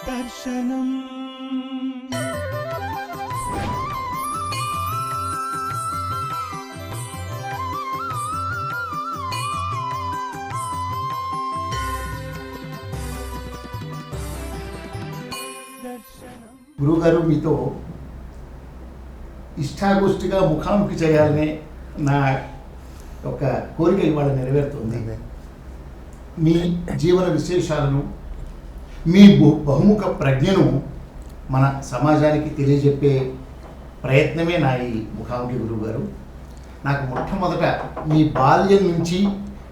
దర్శనం గురువుగారు, మీతో ఇష్టాగోష్ఠిగా ముఖాముఖి చేయాలనే నా ఒక కోరిక ఇవాళ నెరవేరుతుంది. మీ జీవన విశేషాలను, మీ బహుముఖ ప్రజ్ఞను మన సమాజానికి తెలియజెప్పే ప్రయత్నమే నా ఈ ముఖాముఖి. గురువుగారు, నాకు మొట్టమొదట మీ బాల్యం నుంచి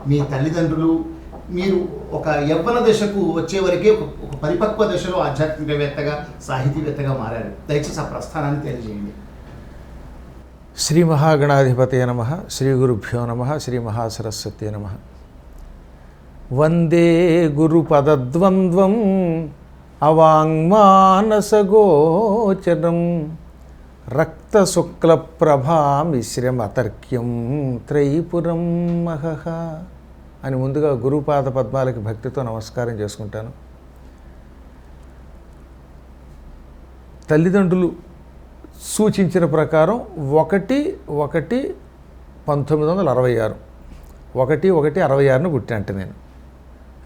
మీ తల్లిదండ్రులు, మీరు ఒక యవ్వన దశకు వచ్చే వరకే ఒక పరిపక్వ దశలో ఆధ్యాత్మికవేత్తగా, సాహితీవేత్తగా మారారు. దయచేసి ఆ ప్రస్థానాన్ని తెలియజేయండి. శ్రీ మహాగణాధిపతయ నమః, శ్రీ గురుభ్యో నమః, శ్రీ మహాసరస్వత్యే నమః. వందే గురుపదద్వంద్వం అవాంగ్మానసగోచరం రక్తశుక్లప్రభామిశ్రమతర్క్యం త్రైపురం మహః అని ముందుగా గురుపాద పద్మాలకి భక్తితో నమస్కారం చేసుకుంటాను. తల్లిదండ్రులు సూచించిన ప్రకారం 1/1/1966 1/1/66 పుట్టాంట నేను.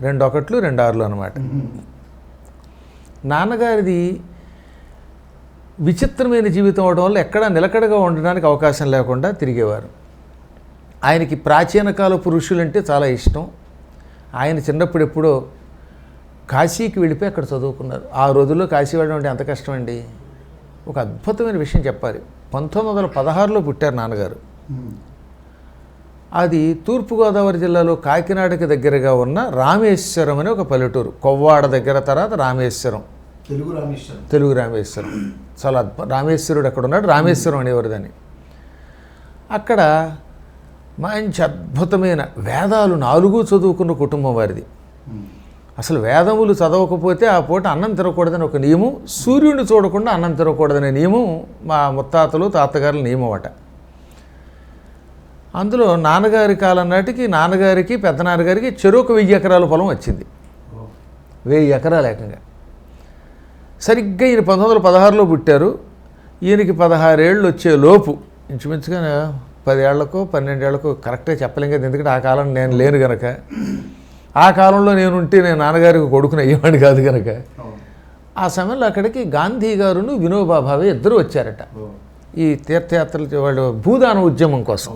2 1లు 2 6లు అనమాట. నాన్నగారిది విచిత్రమైన జీవితం అవడం వల్ల ఎక్కడా నిలకడగా ఉండడానికి అవకాశం లేకుండా తిరిగేవారు. ఆయనకి ప్రాచీన కాల పురుషులంటే చాలా ఇష్టం. ఆయన చిన్నప్పుడు ఎప్పుడో కాశీకి వెళ్ళిపోయి అక్కడ చదువుకున్నారు. ఆ రోజుల్లో కాశీ వెళ్ళడం అంటే ఎంత కష్టం అండి. ఒక అద్భుతమైన విషయం చెప్పాలి. 1916లో పుట్టారు నాన్నగారు. అది తూర్పుగోదావరి జిల్లాలో కాకినాడకి దగ్గరగా ఉన్న రామేశ్వరం అనే ఒక పల్లెటూరు. కొవ్వాడ దగ్గర తర్వాత రామేశ్వరం, తెలుగు రామేశ్వరం. చాలా రామేశ్వరుడు అక్కడ ఉన్నాడు. రామేశ్వరం అనేవారు దాన్ని. అక్కడ మంచి అద్భుతమైన వేదాలు 4 చదువుకున్న కుటుంబం వారిది. అసలు వేదములు చదవకపోతే ఆ పూట అన్నం తినకూడదని ఒక నియమం, సూర్యుడిని చూడకుండా అన్నం తినకూడదనే నియమం మా ముత్తాతలు తాతగారుల నియమం అట. అందులో నాన్నగారి కాలం నాటికి నాన్నగారికి పెద్దనాన్నగారికి చెరొక 1000 ఎకరాల పొలం వచ్చింది. 1000 ఎకరాలు ఏకంగా. సరిగ్గా ఈయన 1916లో పుట్టారు. ఈయనకి 16 ఏళ్ళు వచ్చే లోపు, ఇంచుమించుగా 10 ఏళ్లకో 12 ఏళ్లకో కరెక్ట్గా చెప్పలేం కదా, ఎందుకంటే ఆ కాలం నేను లేను గనక. ఆ కాలంలో నేనుంటే నేను నాన్నగారికి కొడుకుని అయ్యేవాడిని కాదు కనుక. ఆ సమయంలో అక్కడికి గాంధీ గారును వినోబా భావే ఇద్దరు వచ్చారట ఈ తీర్థయాత్రలు, వాళ్ళు భూదాన ఉద్యమం కోసం.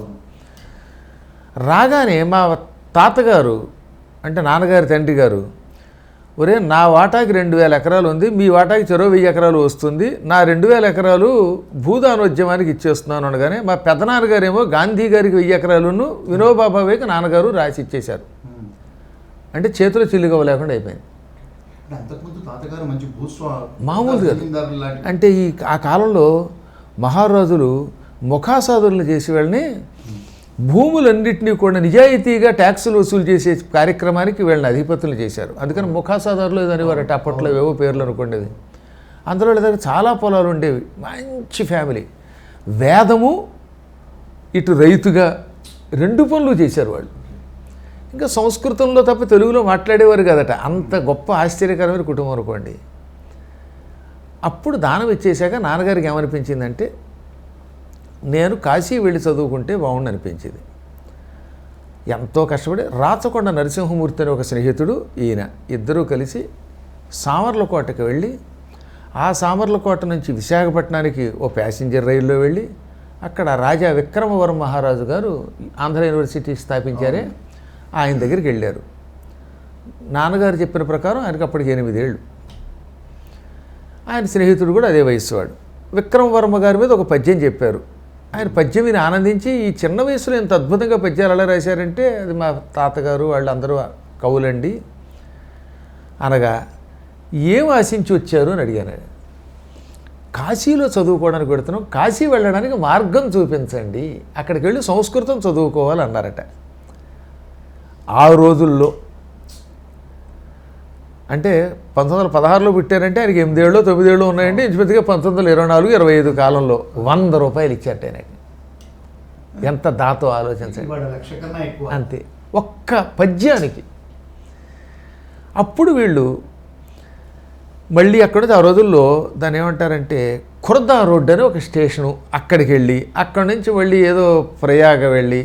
రాగానే మా తాతగారు అంటే నాన్నగారి తండ్రి గారు, ఒరే నా వాటాకి 2000 ఎకరాలు ఉంది, మీ వాటాకి చెరో 1000 ఎకరాలు వస్తుంది, నా 2000 ఎకరాలు భూదానోద్యమానికి ఇచ్చేస్తున్నాను అనగానే మా పెద్దనాన్నగారేమో గాంధీ గారికి 1000 ఎకరాలను వినోబా భావేకి నాన్నగారు రాసి ఇచ్చేశారు. అంటే చేతిలో చిల్లుగవ్వ లేకుండా అయిపోయింది. మామూలుగా అంటే ఆ కాలంలో మహారాజులు ముఖాసాదులను చేసి వాళ్ళని భూములన్నింటినీ కూడా నిజాయితీగా ట్యాక్సులు వసూలు చేసే కార్యక్రమానికి వీళ్ళని అధిపతులు చేశారు. అందుకని ముఖాసాదారులు అనేవారట అప్పట్లో, ఏవో పేర్లు అనుకోండి. అందులో దగ్గర చాలా పొలాలు ఉండేవి. మంచి ఫ్యామిలీ. వేదము ఇటు రైతుగా 2 పనులు చేశారు వాళ్ళు. ఇంకా సంస్కృతంలో తప్ప తెలుగులో మాట్లాడేవారు కదట. అంత గొప్ప ఆశ్చర్యకరమైన కుటుంబం అనుకోండి. అప్పుడు దానం ఇచ్చేశాక నాన్నగారికి ఏమనిపించిందంటే, నేను కాశీ వెళ్ళి చదువుకుంటే బాగుండు అనిపించింది. ఎంతో కష్టపడి రాచకొండ నరసింహమూర్తి అనే ఒక స్నేహితుడు, ఈయన ఇద్దరూ కలిసి సామర్లకోటకి వెళ్ళి, ఆ సామర్లకోట నుంచి విశాఖపట్నానికి ఓ ప్యాసింజర్ రైల్లో వెళ్ళి, అక్కడ రాజా విక్రమవరం మహారాజు గారు ఆంధ్ర యూనివర్సిటీ స్థాపించారే, ఆయన దగ్గరికి వెళ్ళారు. నాన్నగారు చెప్పిన ప్రకారం ఆయనకు అప్పటికి 8 ఏళ్ళు. ఆయన స్నేహితుడు కూడా అదే వయస్సు వాడు. విక్రమవర్మ గారి మీద ఒక పద్యం చెప్పారు. ఆయన పద్యం విని ఆనందించి, ఈ చిన్న వయసులో ఎంత అద్భుతంగా పద్యాలు ఎలా రాశారంటే, అది మా తాతగారు వాళ్ళందరూ కవులండి అనగా, ఏం ఆశించి వచ్చారు అని అడిగాను. కాశీలో చదువుకోవడానికి పెడుతున్నాం, కాశీ వెళ్ళడానికి మార్గం చూపించండి, అక్కడికి వెళ్ళి సంస్కృతం చదువుకోవాలన్నారట. ఆ రోజుల్లో అంటే 1916లో పుట్టారంటే ఆయనకి 8 ఏళ్ళు 9 ఏళ్ళు ఉన్నాయండి. ఇంచుమించుగా 1924 25 కాలంలో 100 రూపాయలు ఇచ్చారట ఆయనకి. ఎంత దాతో ఆలోచించండి. అంతే, ఒక్క పద్యానికి. అప్పుడు వీళ్ళు మళ్ళీ అక్కడ నుంచి ఆ రోజుల్లో దాన్ని ఏమంటారంటే ఖుర్దా రోడ్డు అని ఒక స్టేషను, అక్కడికి వెళ్ళి అక్కడి నుంచి మళ్ళీ ఏదో ప్రయాగ వెళ్ళి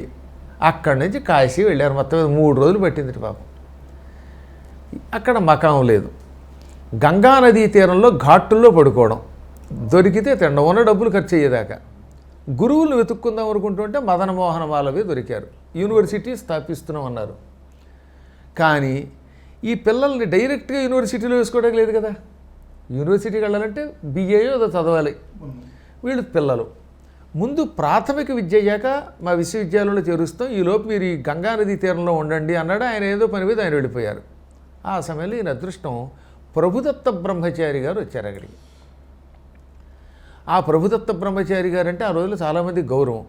అక్కడి నుంచి కాశీ వెళ్ళారు. మొత్తం 3 రోజులు పట్టింది పాపం. అక్కడ మకాం లేదు. గంగా నదీ తీరంలో ఘాట్టుల్లో పడుకోవడం, దొరికితే తినడం, ఉన్న డబ్బులు ఖర్చు అయ్యేదాకా. గురువులు వెతుక్కుందాం అనుకుంటుంటే మదనమోహన మాలవే దొరికారు. యూనివర్సిటీ స్థాపిస్తున్నాం అన్నారు. కానీ ఈ పిల్లల్ని డైరెక్ట్గా యూనివర్సిటీలో వేసుకోవడానికి లేదు కదా. యూనివర్సిటీకి వెళ్ళాలంటే బిఏయో ఏదో చదవాలి. వీళ్ళు పిల్లలు ముందు ప్రాథమిక విద్య అయ్యాక మా విశ్వవిద్యాలయంలో చేరుస్తాం, ఈలోపు మీరు ఈ గంగానదీ తీరంలో ఉండండి అన్నాడు. ఆయన ఏదో పని మీద ఆయన వెళ్ళిపోయారు. ఆ సమయంలో ఈయన అదృష్టం ప్రభుదత్త బ్రహ్మచారి గారు వచ్చారు అక్కడికి. ఆ ప్రభుదత్త బ్రహ్మచారి గారు అంటే ఆ రోజుల్లో చాలామంది గౌరవం.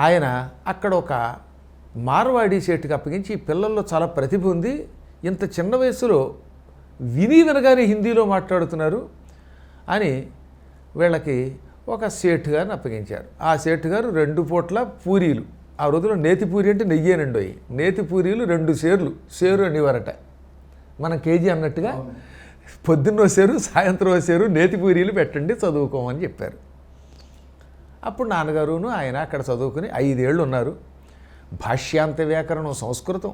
ఆయన అక్కడ ఒక మార్వాడి సేటుకి అప్పగించి ఈ పిల్లల్లో చాలా ప్రతిభ ఉంది, ఇంత చిన్న వయసులో విని వినగానే హిందీలో మాట్లాడుతున్నారు అని వీళ్ళకి ఒక సేటు గారిని అప్పగించారు. ఆ సేటు గారు 2 పూట్ల పూరీలు, ఆ రోజుల్లో నేతి పూరి అంటే నెయ్యేనండి, నేతి పూరీలు 2 సేర్లు, సేరు అనేవారట. మనం కేజీ అన్నట్టుగా పొద్దున్న సేరు సాయంత్రం సేరు నేతి పూరీలు పెట్టండి చదువుకోమని చెప్పారు. అప్పుడు నాన్నగారును ఆయన అక్కడ చదువుకుని 5 ఏళ్ళు ఉన్నారు. భాష్యాంత వ్యాకరణం సంస్కృతం,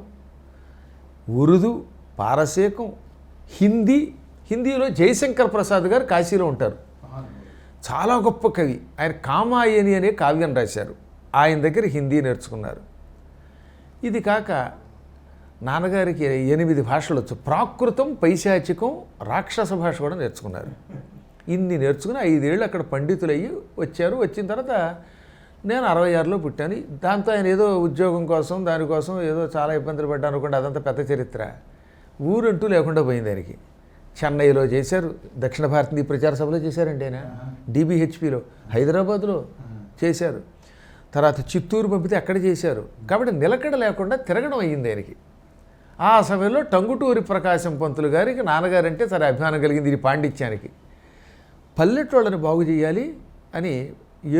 ఉర్దూ, పారసీకం, హిందీలో జయశంకర్ ప్రసాద్ గారు కాశీలో ఉంటారు. చాలా గొప్ప కవి ఆయన. కామాయని అనే కావ్యం రాశారు. ఆయన దగ్గర హిందీ నేర్చుకున్నారు. ఇది కాక నాన్నగారికి 8 భాషలు వచ్చు. ప్రాకృతం, పైశాచికం, రాక్షస భాష కూడా నేర్చుకున్నారు. ఇన్ని నేర్చుకుని 5 ఏళ్ళు అక్కడ పండితులయ్యి వచ్చారు. వచ్చిన తర్వాత నేను 66లో పుట్టాను. దాంతో ఆయన ఏదో ఉద్యోగం కోసం దానికోసం ఏదో చాలా ఇబ్బందులు పడ్డాను అనుకోండి, అదంతా పెద్ద చరిత్ర. ఊరంటూ లేకుండా పోయింది ఆయనకి. చెన్నైలో చేశారు, దక్షిణ భారతీయ ప్రచార సభలో చేశారండి ఆయన, DBHPలో, హైదరాబాద్లో చేశారు, తర్వాత చిత్తూరు పంపితే అక్కడ చేశారు. కాబట్టి నిలకడ లేకుండా తిరగడం అయ్యింది ఆయనకి. ఆ సమయంలో టంగుటూరి ప్రకాశం పంతులు గారికి నాన్నగారంటే సరే అభిమానం కలిగింది. ఇది పాండిత్యానికి పల్లెటూళ్ళని బాగు చేయాలి అని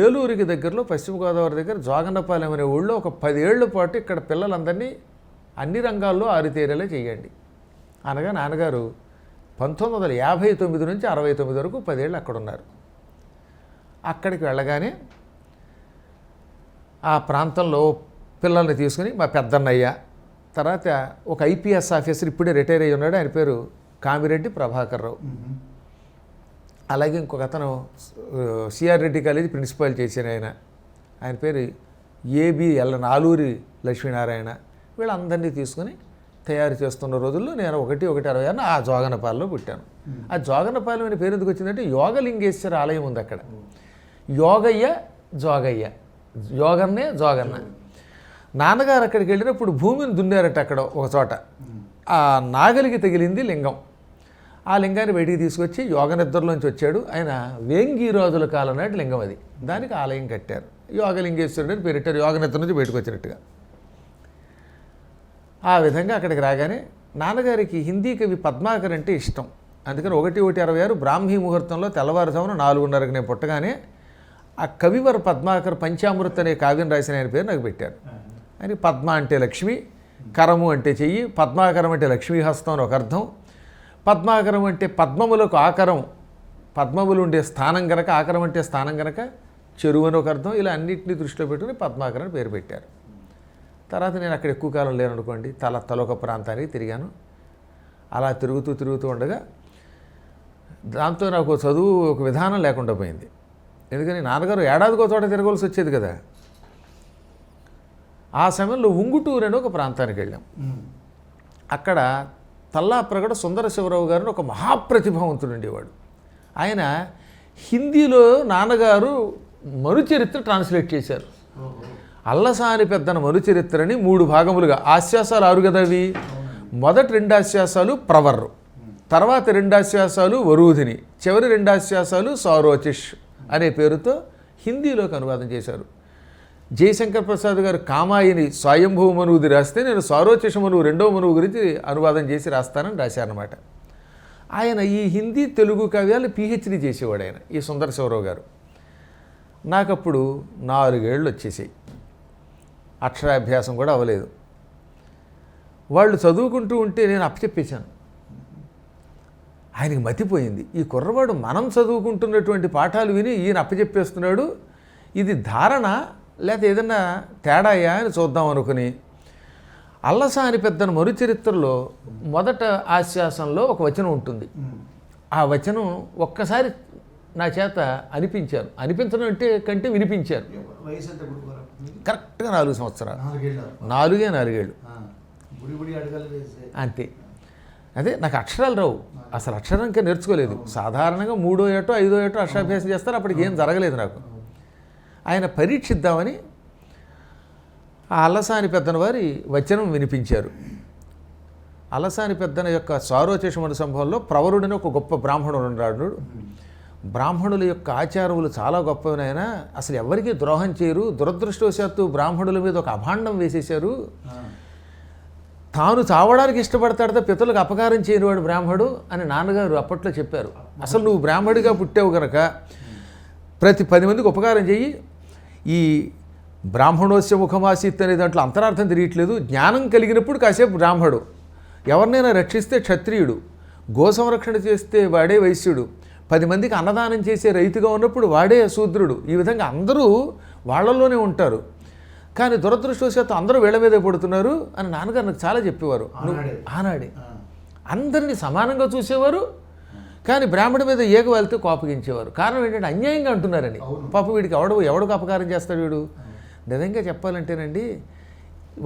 ఏలూరుకి దగ్గరలో పశ్చిమ గోదావరి దగ్గర జోగన్నపాలెం అనే ఊళ్ళో ఒక 10 ఏళ్ల పాటు ఇక్కడ పిల్లలందరినీ అన్ని రంగాల్లో ఆరితేరేలా చేయండి అనగా నాన్నగారు 1959 నుంచి 69 వరకు 10 ఏళ్ళు అక్కడ ఉన్నారు. అక్కడికి వెళ్ళగానే ఆ ప్రాంతంలో పిల్లల్ని తీసుకుని మా పెద్దన్నయ్య, తర్వాత ఒక IPS ఆఫీసర్ ఇప్పుడే రిటైర్ అయ్యి ఉన్నాడు, ఆయన పేరు కామిరెడ్డి ప్రభాకర్ రావు, అలాగే ఇంకొక అతను సిఆర్ రెడ్డి కాలేజీ ప్రిన్సిపాల్ చేసిన ఆయన పేరు ABL ఆలూరి లక్ష్మీనారాయణ, వీళ్ళందరినీ తీసుకుని తయారు చేస్తున్న రోజుల్లో నేను 1/1/66 ఆ జోగన్నపాలెంలో పుట్టాను. ఆ జోగన్నపాలెం అనే పేరు ఎందుకు వచ్చిందంటే యోగలింగేశ్వర ఆలయం ఉంది అక్కడ. యోగయ్య జోగయ్య, యోగన్నే జోగన్న. నాన్నగారు అక్కడికి వెళ్ళినప్పుడు భూమిని దున్నారట అక్కడ ఒక చోట. ఆ నాగలికి తగిలింది లింగం. ఆ లింగాన్ని బయటికి తీసుకొచ్చి యోగ నిద్రలోంచి వచ్చాడు ఆయన. వేంగీరాజుల కాలం నాటి లింగం అది. దానికి ఆలయం కట్టారు, యోగలింగేశ్వరుడు అని పేరెట్టారు, యోగ నిద్ర నుంచి బయటకు వచ్చినట్టుగా. ఆ విధంగా అక్కడికి రాగానే నాన్నగారికి హిందీ కవి పద్మాకర్ అంటే ఇష్టం. అందుకని 1/1/66 బ్రాహ్మీ ముహూర్తంలో తెల్లవారుజామున 4:30కి నేను పుట్టగానే ఆ కవివర పద్మాకర్ పంచామృత అనే కావ్యం రాసిన ఆయన పేరు నాకు పెట్టారు. అని పద్మ అంటే లక్ష్మి, కరము అంటే చెయ్యి, పద్మాకరం అంటే లక్ష్మీహస్తం అని ఒక అర్థం, పద్మాకరం అంటే పద్మములకు ఆకరం, పద్మములు ఉండే స్థానం కనుక, ఆకరం అంటే స్థానం కనుక చెరువు అని ఒక అర్థం. ఇలా అన్నింటినీ దృష్టిలో పెట్టుకుని పద్మాకర్ అని పేరు పెట్టారు. తర్వాత నేను అక్కడ ఎక్కువ కాలం లేననుకోండి, తలొక ప్రాంతానికి తిరిగాను. అలా తిరుగుతూ ఉండగా దాంతో నాకు చదువు ఒక విధానం లేకుండా పోయింది. ఎందుకని నాన్నగారు ఏడాదికో చోట తిరగవలసి వచ్చేది కదా. ఆ సమయంలో ఉంగుటూరు అని ఒక ప్రాంతానికి వెళ్ళాం. అక్కడ తల్లాప్రగడ సుందర శివరావు గారిని ఒక మహాప్రతిభావంతుడు ఉండేవాడు. ఆయన హిందీలో నాన్నగారు మరుచరిత్ర ట్రాన్స్లేట్ చేశారు. అల్లసాని పెద్దన మరుచరిత్రని 3 భాగములుగా, ఆశ్వాసాలు 6 కదా అవి. మొదటి 2 ఆశ్వాసాలు ప్రవర్రు, తర్వాత 2 ఆశ్వాసాలు వరూధిని, చివరి 2 ఆశ్వాసాలు సారోచిష్ అనే పేరుతో హిందీలోకి అనువాదం చేశారు. జయశంకర్ ప్రసాద్ గారు కామాయిని స్వయంభూ మనువుది రాస్తే నేను సారోచిష మనువు 2వ మనువు గురించి అనువాదం చేసి రాస్తానని రాశారన్నమాట. ఆయన ఈ హిందీ తెలుగు కావ్యాలు PhD చేసేవాడు ఆయన, ఈ సుందర శివరావు గారు. నాకప్పుడు 4 ఏళ్ళు వచ్చేసాయి, అక్షరాభ్యాసం కూడా అవ్వలేదు. వాళ్ళు చదువుకుంటూ ఉంటే నేను అప్పచెప్పేశాను. ఆయనకి మతిపోయింది. ఈ కుర్రవాడు మనం చదువుకుంటున్నటువంటి పాఠాలు విని ఈయన అప్పచెప్పేస్తున్నాడు, ఇది ధారణ లేకపోతే ఏదన్నా తేడాయా అని చూద్దాం అనుకుని అల్లసాని పెద్దన మరుచరిత్రలో మొదట ఆశ్వాసంలో ఒక వచనం ఉంటుంది. ఆ వచనం ఒక్కసారి నా చేత అనిపించారు. అనిపించడం కంటే వినిపించారు. వయసు ఎంత గురుగారు? కరెక్ట్గా 4 సంవత్సరాలు, 4 ఏళ్ళు అంతే. అదే నాకు అక్షరాలు రావు, అసలు అక్షరం ఇంకా నేర్చుకోలేదు. సాధారణంగా 3వ ఏటో 5వ ఏటో అక్షరాభ్యాసం చేస్తారు, అప్పటికి ఏం జరగలేదు నాకు. ఆయన పరీక్షిద్దామని ఆ అల్లసాని పెద్దన వారి వచనం వినిపించారు. అల్లసాని పెద్దన యొక్క సారోచేషమను సంభవంలో ప్రవరుడని ఒక గొప్ప బ్రాహ్మణుడు ఉన్నాడు. బ్రాహ్మణుల యొక్క ఆచారములు చాలా గొప్పవినైనా అసలు ఎవరికీ ద్రోహం చేయరు. దురదృష్టవశాత్తు బ్రాహ్మణుల మీద ఒక అభాండం వేసేశారు. తాను చావడానికి ఇష్టపడతాడతా పితరులకు అపకారం చేయనివాడు బ్రాహ్మడు అని నాన్నగారు అప్పట్లో చెప్పారు. అసలు నువ్వు బ్రాహ్మడిగా పుట్టావు కనుక ప్రతి 10 మందికి ఉపకారం చెయ్యి. ఈ బ్రాహ్మణోస్య ముఖమాసీత్ అనే దాంట్లో అంతరార్థం తిరియట్లేదు. జ్ఞానం కలిగినప్పుడు కాసేపు బ్రాహ్మడు, ఎవరినైనా రక్షిస్తే క్షత్రియుడు, గో సంరక్షణ చేస్తే వాడే వైశ్యుడు, 10 మందికి అన్నదానం చేసే రైతుగా ఉన్నప్పుడు వాడే శూద్రుడు. ఈ విధంగా అందరూ వాళ్ళల్లోనే ఉంటారు. కానీ దురదృష్టవశాత్తు అందరూ వీళ్ళ మీదే పడుతున్నారు అని నాన్నగారు నాకు చాలా చెప్పేవారు. ఆనాడే అందరినీ సమానంగా చూసేవారు, కానీ బ్రాహ్మణ మీద ఏక వెళ్తే కోపగించేవారు. కారణం ఏంటంటే అన్యాయంగా అంటున్నారని. పాప వీడికి ఎవడికి అపకారం చేస్తాడు వీడు. నిజంగా చెప్పాలంటేనండి,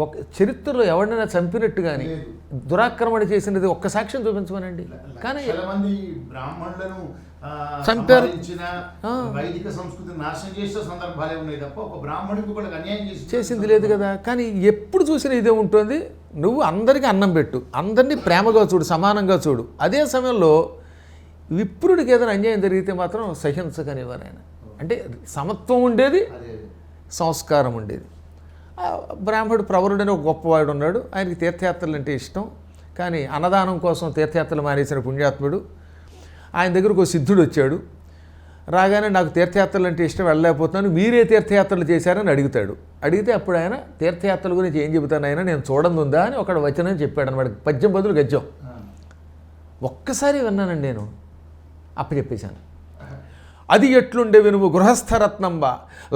ఒక చరిత్రలో ఎవరినైనా చంపినట్టు కానీ దురాక్రమణ చేసినది ఒక్క సాక్ష్యం చూపించమనండి. కానీ బ్రాహ్మణులను చంపారు, వైదిక సంస్కృతి నాశనం చేసే సందర్భాలే ఉన్నాయి తప్ప ఒక బ్రాహ్మణుడికి కూడా అన్యాయం చేసింది లేదు కదా. కానీ ఎప్పుడు చూసినా ఇదే ఉంటుంది. నువ్వు అందరికీ అన్నం పెట్టు, అందరినీ ప్రేమగా చూడు, సమానంగా చూడు. అదే సమయంలో విప్రుడికి ఏదైనా అన్యాయం జరిగితే మాత్రం సహించకనివారు ఆయన. అంటే సమత్వం ఉండేది, సంస్కారం ఉండేది. బ్రాహ్మడు ప్రవరుడని ఒక గొప్పవాడు ఉన్నాడు. ఆయనకి తీర్థయాత్రలు అంటే ఇష్టం. కానీ అన్నదానం కోసం తీర్థయాత్రలు మానేసిన పుణ్యాత్ముడు. ఆయన దగ్గరకు ఒక సిద్ధుడు వచ్చాడు. రాగానే నాకు తీర్థయాత్రలు అంటే ఇష్టం, వెళ్ళలేకపోతున్నాను, మీరే తీర్థయాత్రలు చేశారని అడుగుతాడు. అడిగితే అప్పుడు ఆయన తీర్థయాత్రల గురించి ఏం చెబుతాను ఆయన, నేను చూడండి ఉందా అని ఒకడు వచనం చెప్పాడు అనమాట. పద్యం బదులు గద్యం. ఒక్కసారి విన్నానండి నేను, అప్పచెప్పేశాను. అది ఎట్లుండే వినుము గృహస్థరత్నంబ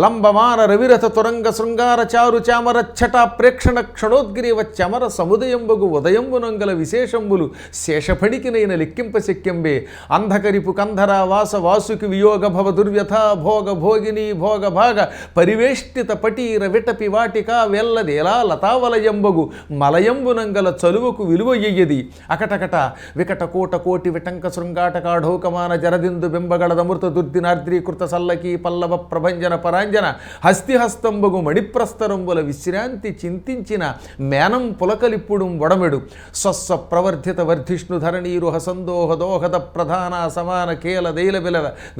లంబమాన రవిరథ తురంగ శృంగార చారు చామర ఛట ప్రేక్షణ క్షణోద్గిరీవ చమర సముదయంబగు ఉదయంబునంగల విశేషంబులు శేషఫణికినైన లెక్కింప శక్యంబే అంధకరిపు కంధర వాస వాసుకి వియోగ భవ దుర్వ్యథ భోగ భోగిని భోగ భాగ పరివేష్టిత పటీర విటపి వాటిక వెల్లదేలా లతావలయంబగు మలయంబునంగల చలువకు విలువయ్యది అకటకట వికట కోట కోటి విటంక శృంగాటకాఢౌకమాన జరదిందు బింబగడదమృత దుర్దినార్ద్రీకృత సల్లకి పల్లవ ప్రభంజన పరాంజన హస్తిహస్తంబగు మణిప్రస్తరంబుల విశ్రాంతి చింతించిన మేనం పులకలిప్పుడు వడమెడు స్వస్వ ప్రవర్ధిత వర్ధిష్ణు ధరణీరు హసందోహ దోహద ప్రధాన సమాన కేల దైల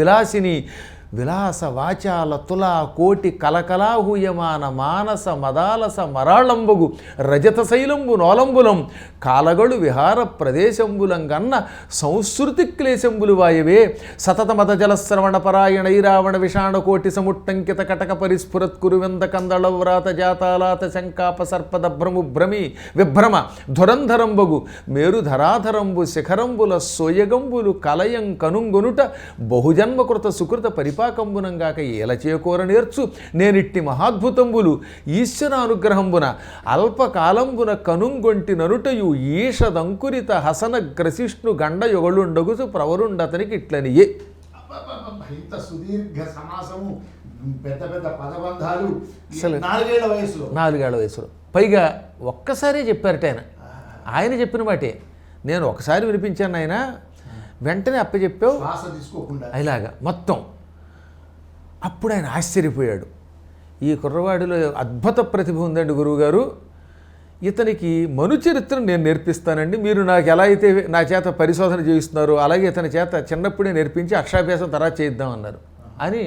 విలాసిని విలాస వాచాల తుల కోటి కలకలాహూయమాన మానస మదాలస మరాళంబగు రజత శైలంబు నోలంబులం కాలగడు విహార ప్రదేశంబులంగన్న సంస్కృతి క్లేశంబులు వాయవే సతత మత జలశ్రవణ పరాయణ ఐరావణ విషాణ కోటి సముట్టంకిత కటక పరిస్ఫురత్కురు వింద కందళవ్రాత జాతాలాత శంకాప సర్పద భ్రము భ్రమి విభ్రమ ధురంధరంబగు మేరుధరాధరంబు శిఖరంబుల సోయగంబులు కలయం కనుంగొనుట బహుజన్మకృత సుకృత పరిపాకంబునంగాక ఏల చేకోర నేర్చు నేనిట్టి మహాద్భుతంబులు ఈశ్వర అనుగ్రహంబున అల్పకాలంబున కనుంగొంటి నరుటయు ఈషదంకురిత హసన గ్రసిష్ణు గండ యొగలుండగుసు ప్రవరుండతనికి ఇట్లనియే. ఇంత సుదీర్ఘ సమాసము, పెద్ద పెద్ద పదబంధాలు 4 ఏళ్ల వయసులో పైగా ఒక్కసారే చెప్పారట ఆయన చెప్పిన మాటే నేను ఒకసారి వినిపించాను. ఆయన వెంటనే అప్పచెప్పావు ఇలాగా మొత్తం. అప్పుడు ఆయన ఆశ్చర్యపోయాడు. ఈ కుర్రవాడిలో అద్భుత ప్రతిభ ఉందండి గురువుగారు, ఇతనికి మనుచరిత్రను నేను నేర్పిస్తానండి, మీరు నాకు ఎలా అయితే నా చేత పరిశోధన చేయిస్తున్నారో అలాగే ఇతని చేత చిన్నప్పుడే నేర్పించి అక్షరాభ్యాసం తర్వాత చేయిద్దామన్నారు అని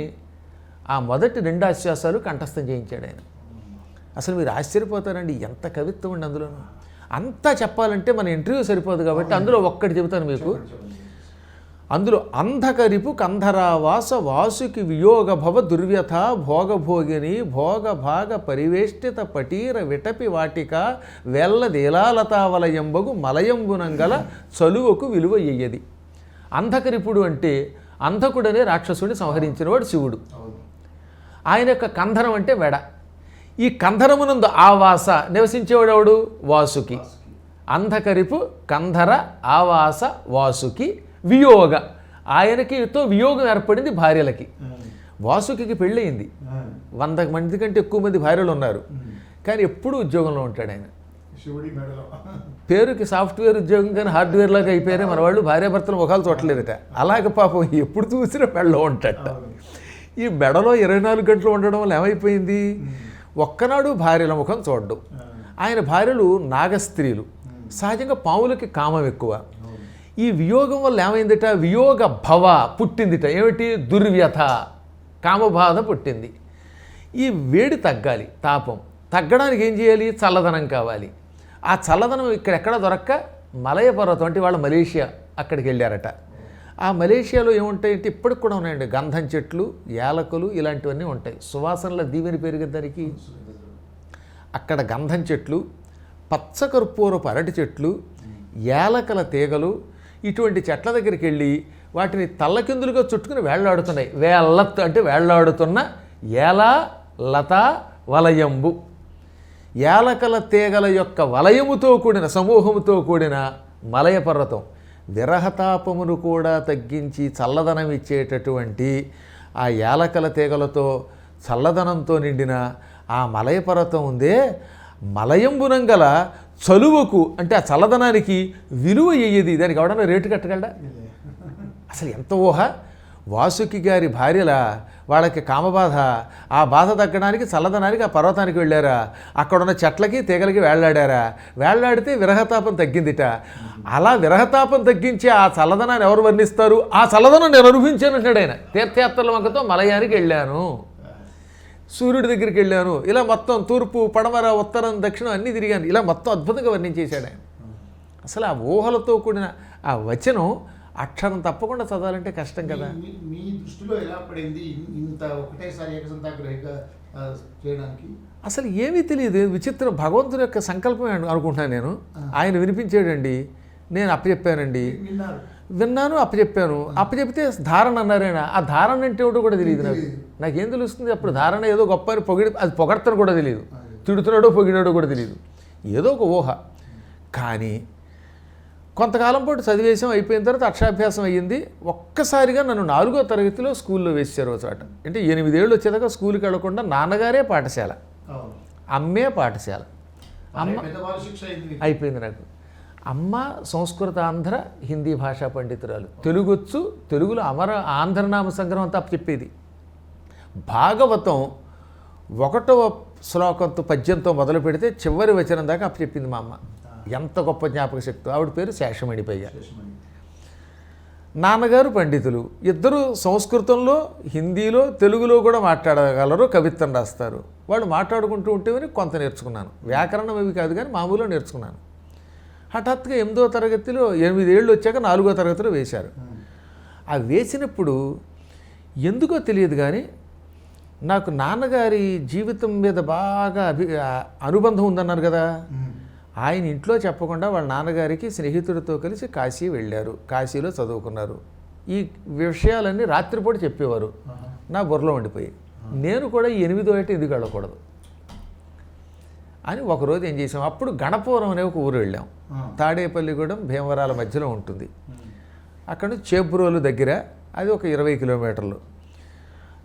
ఆ మొదటి 2 ఆశ్వాసాలు కంఠస్థం చేయించాడు ఆయన. అసలు మీరు ఆశ్చర్యపోతారండి, ఎంత కవిత్వం అండి అందులోనూ. అంతా చెప్పాలంటే మన ఇంటర్వ్యూ సరిపోదు కాబట్టి అందులో ఒక్కటి చెబుతాను మీకు. అందులో అంధకరిపు కంధరావాస వాసుకి వియోగ భవ దుర్వ్యథ భోగభోగిని భోగ భాగ పరివేష్టిత పటీర విటపి వాటిక వెల్లదేలాలతావలయంబగు మలయంబునంగల చలువకు విలువ ఎయ్యది. అంధకరిపుడు అంటే అంధకుడనే రాక్షసుడిని సంహరించినవాడు శివుడు. అవును. ఆయన యొక్క కంధరం అంటే మెడ. ఈ కంధరమునందు ఆవాస నివసించేవాడు ఎవడు? వాసుకి. అంధకరిపు కంధర ఆవాస వాసుకి వియోగ. ఆయనకితో వియోగం ఏర్పడింది భార్యలకి. వాసుకి పెళ్ళయింది. 100 మంది కంటే ఎక్కువ మంది భార్యలు ఉన్నారు. కానీ ఎప్పుడూ ఉద్యోగంలో ఉంటాడు ఆయన. శివుడి మెడలో పేరుకి సాఫ్ట్వేర్ ఉద్యోగం కానీ హార్డ్వేర్ లాగా అయిపోయారే మన వాళ్ళు. భార్యాభర్తలు ముఖాలు చూడలేదట. అలాగే పాపం ఎప్పుడు చూసినా మెడలో ఉంటాడట. ఈ మెడలో 24 గంటలు ఉండడం వల్ల ఏమైపోయింది? ఒక్కనాడు భార్యల ముఖం చూడడం. ఆయన భార్యలు నాగస్త్రీలు. సహజంగా పావులకి కామం ఎక్కువ. ఈ వియోగం వల్ల ఏమైందిట? వియోగ భవ పుట్టిందిట. ఏమిటి? దుర్వ్యథ, కామబాధ పుట్టింది. ఈ వేడి తగ్గాలి, తాపం తగ్గడానికి ఏం చేయాలి? చల్లదనం కావాలి. ఆ చల్లదనం ఇక్కడెక్కడ దొరక్క మలయ పర్వతం అంటే వాళ్ళ మలేషియా అక్కడికి వెళ్ళారట. ఆ మలేషియాలో ఏముంటాయంటే ఇప్పటికి కూడా ఉన్నాయండి గంధం చెట్లు, యాలకులు ఇలాంటివన్నీ ఉంటాయి. సువాసనల దీవెని పెరిగే దానికి అక్కడ గంధం చెట్లు, పచ్చకర్పూరపు అరటి చెట్లు, యాలకల తీగలు, ఇటువంటి చెట్ల దగ్గరికి వెళ్ళి వాటిని తల్లకిందులుగా చుట్టుకుని వేళ్లాడుతున్నాయి. వేళ్ళత్ అంటే వేళ్లాడుతున్న ఏల లత వలయంబు. యాలకల తీగల యొక్క వలయముతో కూడిన సమూహముతో కూడిన మలయ పర్వతం. విరహతాపమును కూడా తగ్గించి చల్లదనం ఇచ్చేటటువంటి ఆ యాలకల తీగలతో చల్లదనంతో నిండిన ఆ మలయ పర్వతం ఉందే, మలయంబునంగల చలువకు అంటే ఆ చల్లదనానికి విలువ అయ్యేది. దానికి ఎవడన్నా రేటు కట్టగలడా? అసలు ఎంత ఊహ! వాసుకి గారి భార్యల వాళ్ళకి కామబాధ, ఆ బాధ తగ్గడానికి చల్లదనానికి ఆ పర్వతానికి వెళ్ళారా, అక్కడున్న చెట్లకి తీగలకి వేళ్లాడారా, వేళ్లాడితే విరహతాపం తగ్గిందిట. అలా విరహతాపం తగ్గించి ఆ చల్లదనాన్ని ఎవరు వర్ణిస్తారు? ఆ చల్లదనం నేను అనుభవించాను అంటాడు ఆయన. తీర్థయాత్రల వంకతో మలయానికి వెళ్ళాను, సూర్యుడి దగ్గరికి వెళ్ళాను, ఇలా మొత్తం తూర్పు పడమర ఉత్తరం దక్షిణం అన్నీ తిరిగాను, ఇలా మొత్తం అద్భుతంగా వర్ణించేశాడు ఆయన. అసలు ఆ ఊహలతో కూడిన ఆ వచనం అక్షరం తప్పకుండా చదవాలంటే కష్టం కదా. మీ దృష్టిలో ఎలా పడింది ఇంత ఒకటేసారి ఏకసంతాగ్రహిక చేయడానికి? అసలు ఏమీ తెలియదు. విచిత్రం. భగవంతుని యొక్క సంకల్పమే అనుకుంటున్నాను నేను. ఆయన వినిపించాడండి, నేను అప్పచెప్పానండి, విన్నాను, అప్పచెప్పాను. అప్పచెప్తే ధారణ అన్నారైనా. ఆ ధారణ అంటే ఏమిటో కూడా తెలియదు నాకేం తెలుస్తుంది అప్పుడు? ధారణ ఏదో గొప్ప అని అది పొగడతను కూడా తెలియదు, తిడుతున్నాడో పొగిడాడో కూడా తెలియదు, ఏదో ఒక ఊహ. కానీ కొంతకాలం పాటు చదివేశాం, అయిపోయిన తర్వాత అక్షరాభ్యాసం అయ్యింది. ఒక్కసారిగా నన్ను 4వ తరగతిలో స్కూల్లో వేసారు ఒక చోట. అంటే 8 ఏళ్ళు వచ్చేదాకా స్కూల్కి వెళ్ళకుండా నాన్నగారే పాఠశాల, అమ్మే పాఠశాల. అమ్మ అయిపోయింది నాకు. అమ్మ సంస్కృత ఆంధ్ర హిందీ భాషా పండితురాలు, తెలుగొచ్చు, తెలుగులో ఆంధ్రనామ సంగ్రహం అంతా చెప్పేది. భాగవతం 1వ శ్లోకంతో పద్యంతో మొదలు పెడితే చివరి వచనం దాకా అప్పచెప్పింది మా అమ్మ. ఎంత గొప్ప జ్ఞాపక శక్తి! ఆవిడ పేరు శేషమణి. పైగా నాన్నగారు పండితులు. ఇద్దరు సంస్కృతంలో, హిందీలో, తెలుగులో కూడా మాట్లాడగలరు, కవిత్వం రాస్తారు. వాళ్ళు మాట్లాడుకుంటూ ఉంటేవని కొంత నేర్చుకున్నాను. వ్యాకరణం అవి కాదు కానీ మామూలుగా నేర్చుకున్నాను. హఠాత్తుగా 8వ తరగతిలో 8 ఏళ్ళు వచ్చాక 4వ తరగతిలో వేశారు. ఆ వేసినప్పుడు ఎందుకో తెలియదు కానీ నాకు నాన్నగారి జీవితం మీద బాగా అనుబంధం ఉందన్నారు కదా. ఆయన ఇంట్లో చెప్పకుండా వాళ్ళ నాన్నగారికి స్నేహితుడితో కలిసి కాశీ వెళ్ళారు, కాశీలో చదువుకున్నారు. ఈ విషయాలన్నీ రాత్రిపూట చెప్పేవారు. నా బుర్రలో ఉండిపోయి నేను కూడా 8వ ఏట ఎందుకు వెళ్ళకూడదు అని ఒకరోజు ఏం చేసాం. అప్పుడు గణపురం అనే ఒక ఊరు వెళ్ళాం. తాడేపల్లిగూడెం భీమవరాల మధ్యలో ఉంటుంది. అక్కడ నుంచి చేబ్రోలు దగ్గర, అది ఒక 20 కిలోమీటర్లు.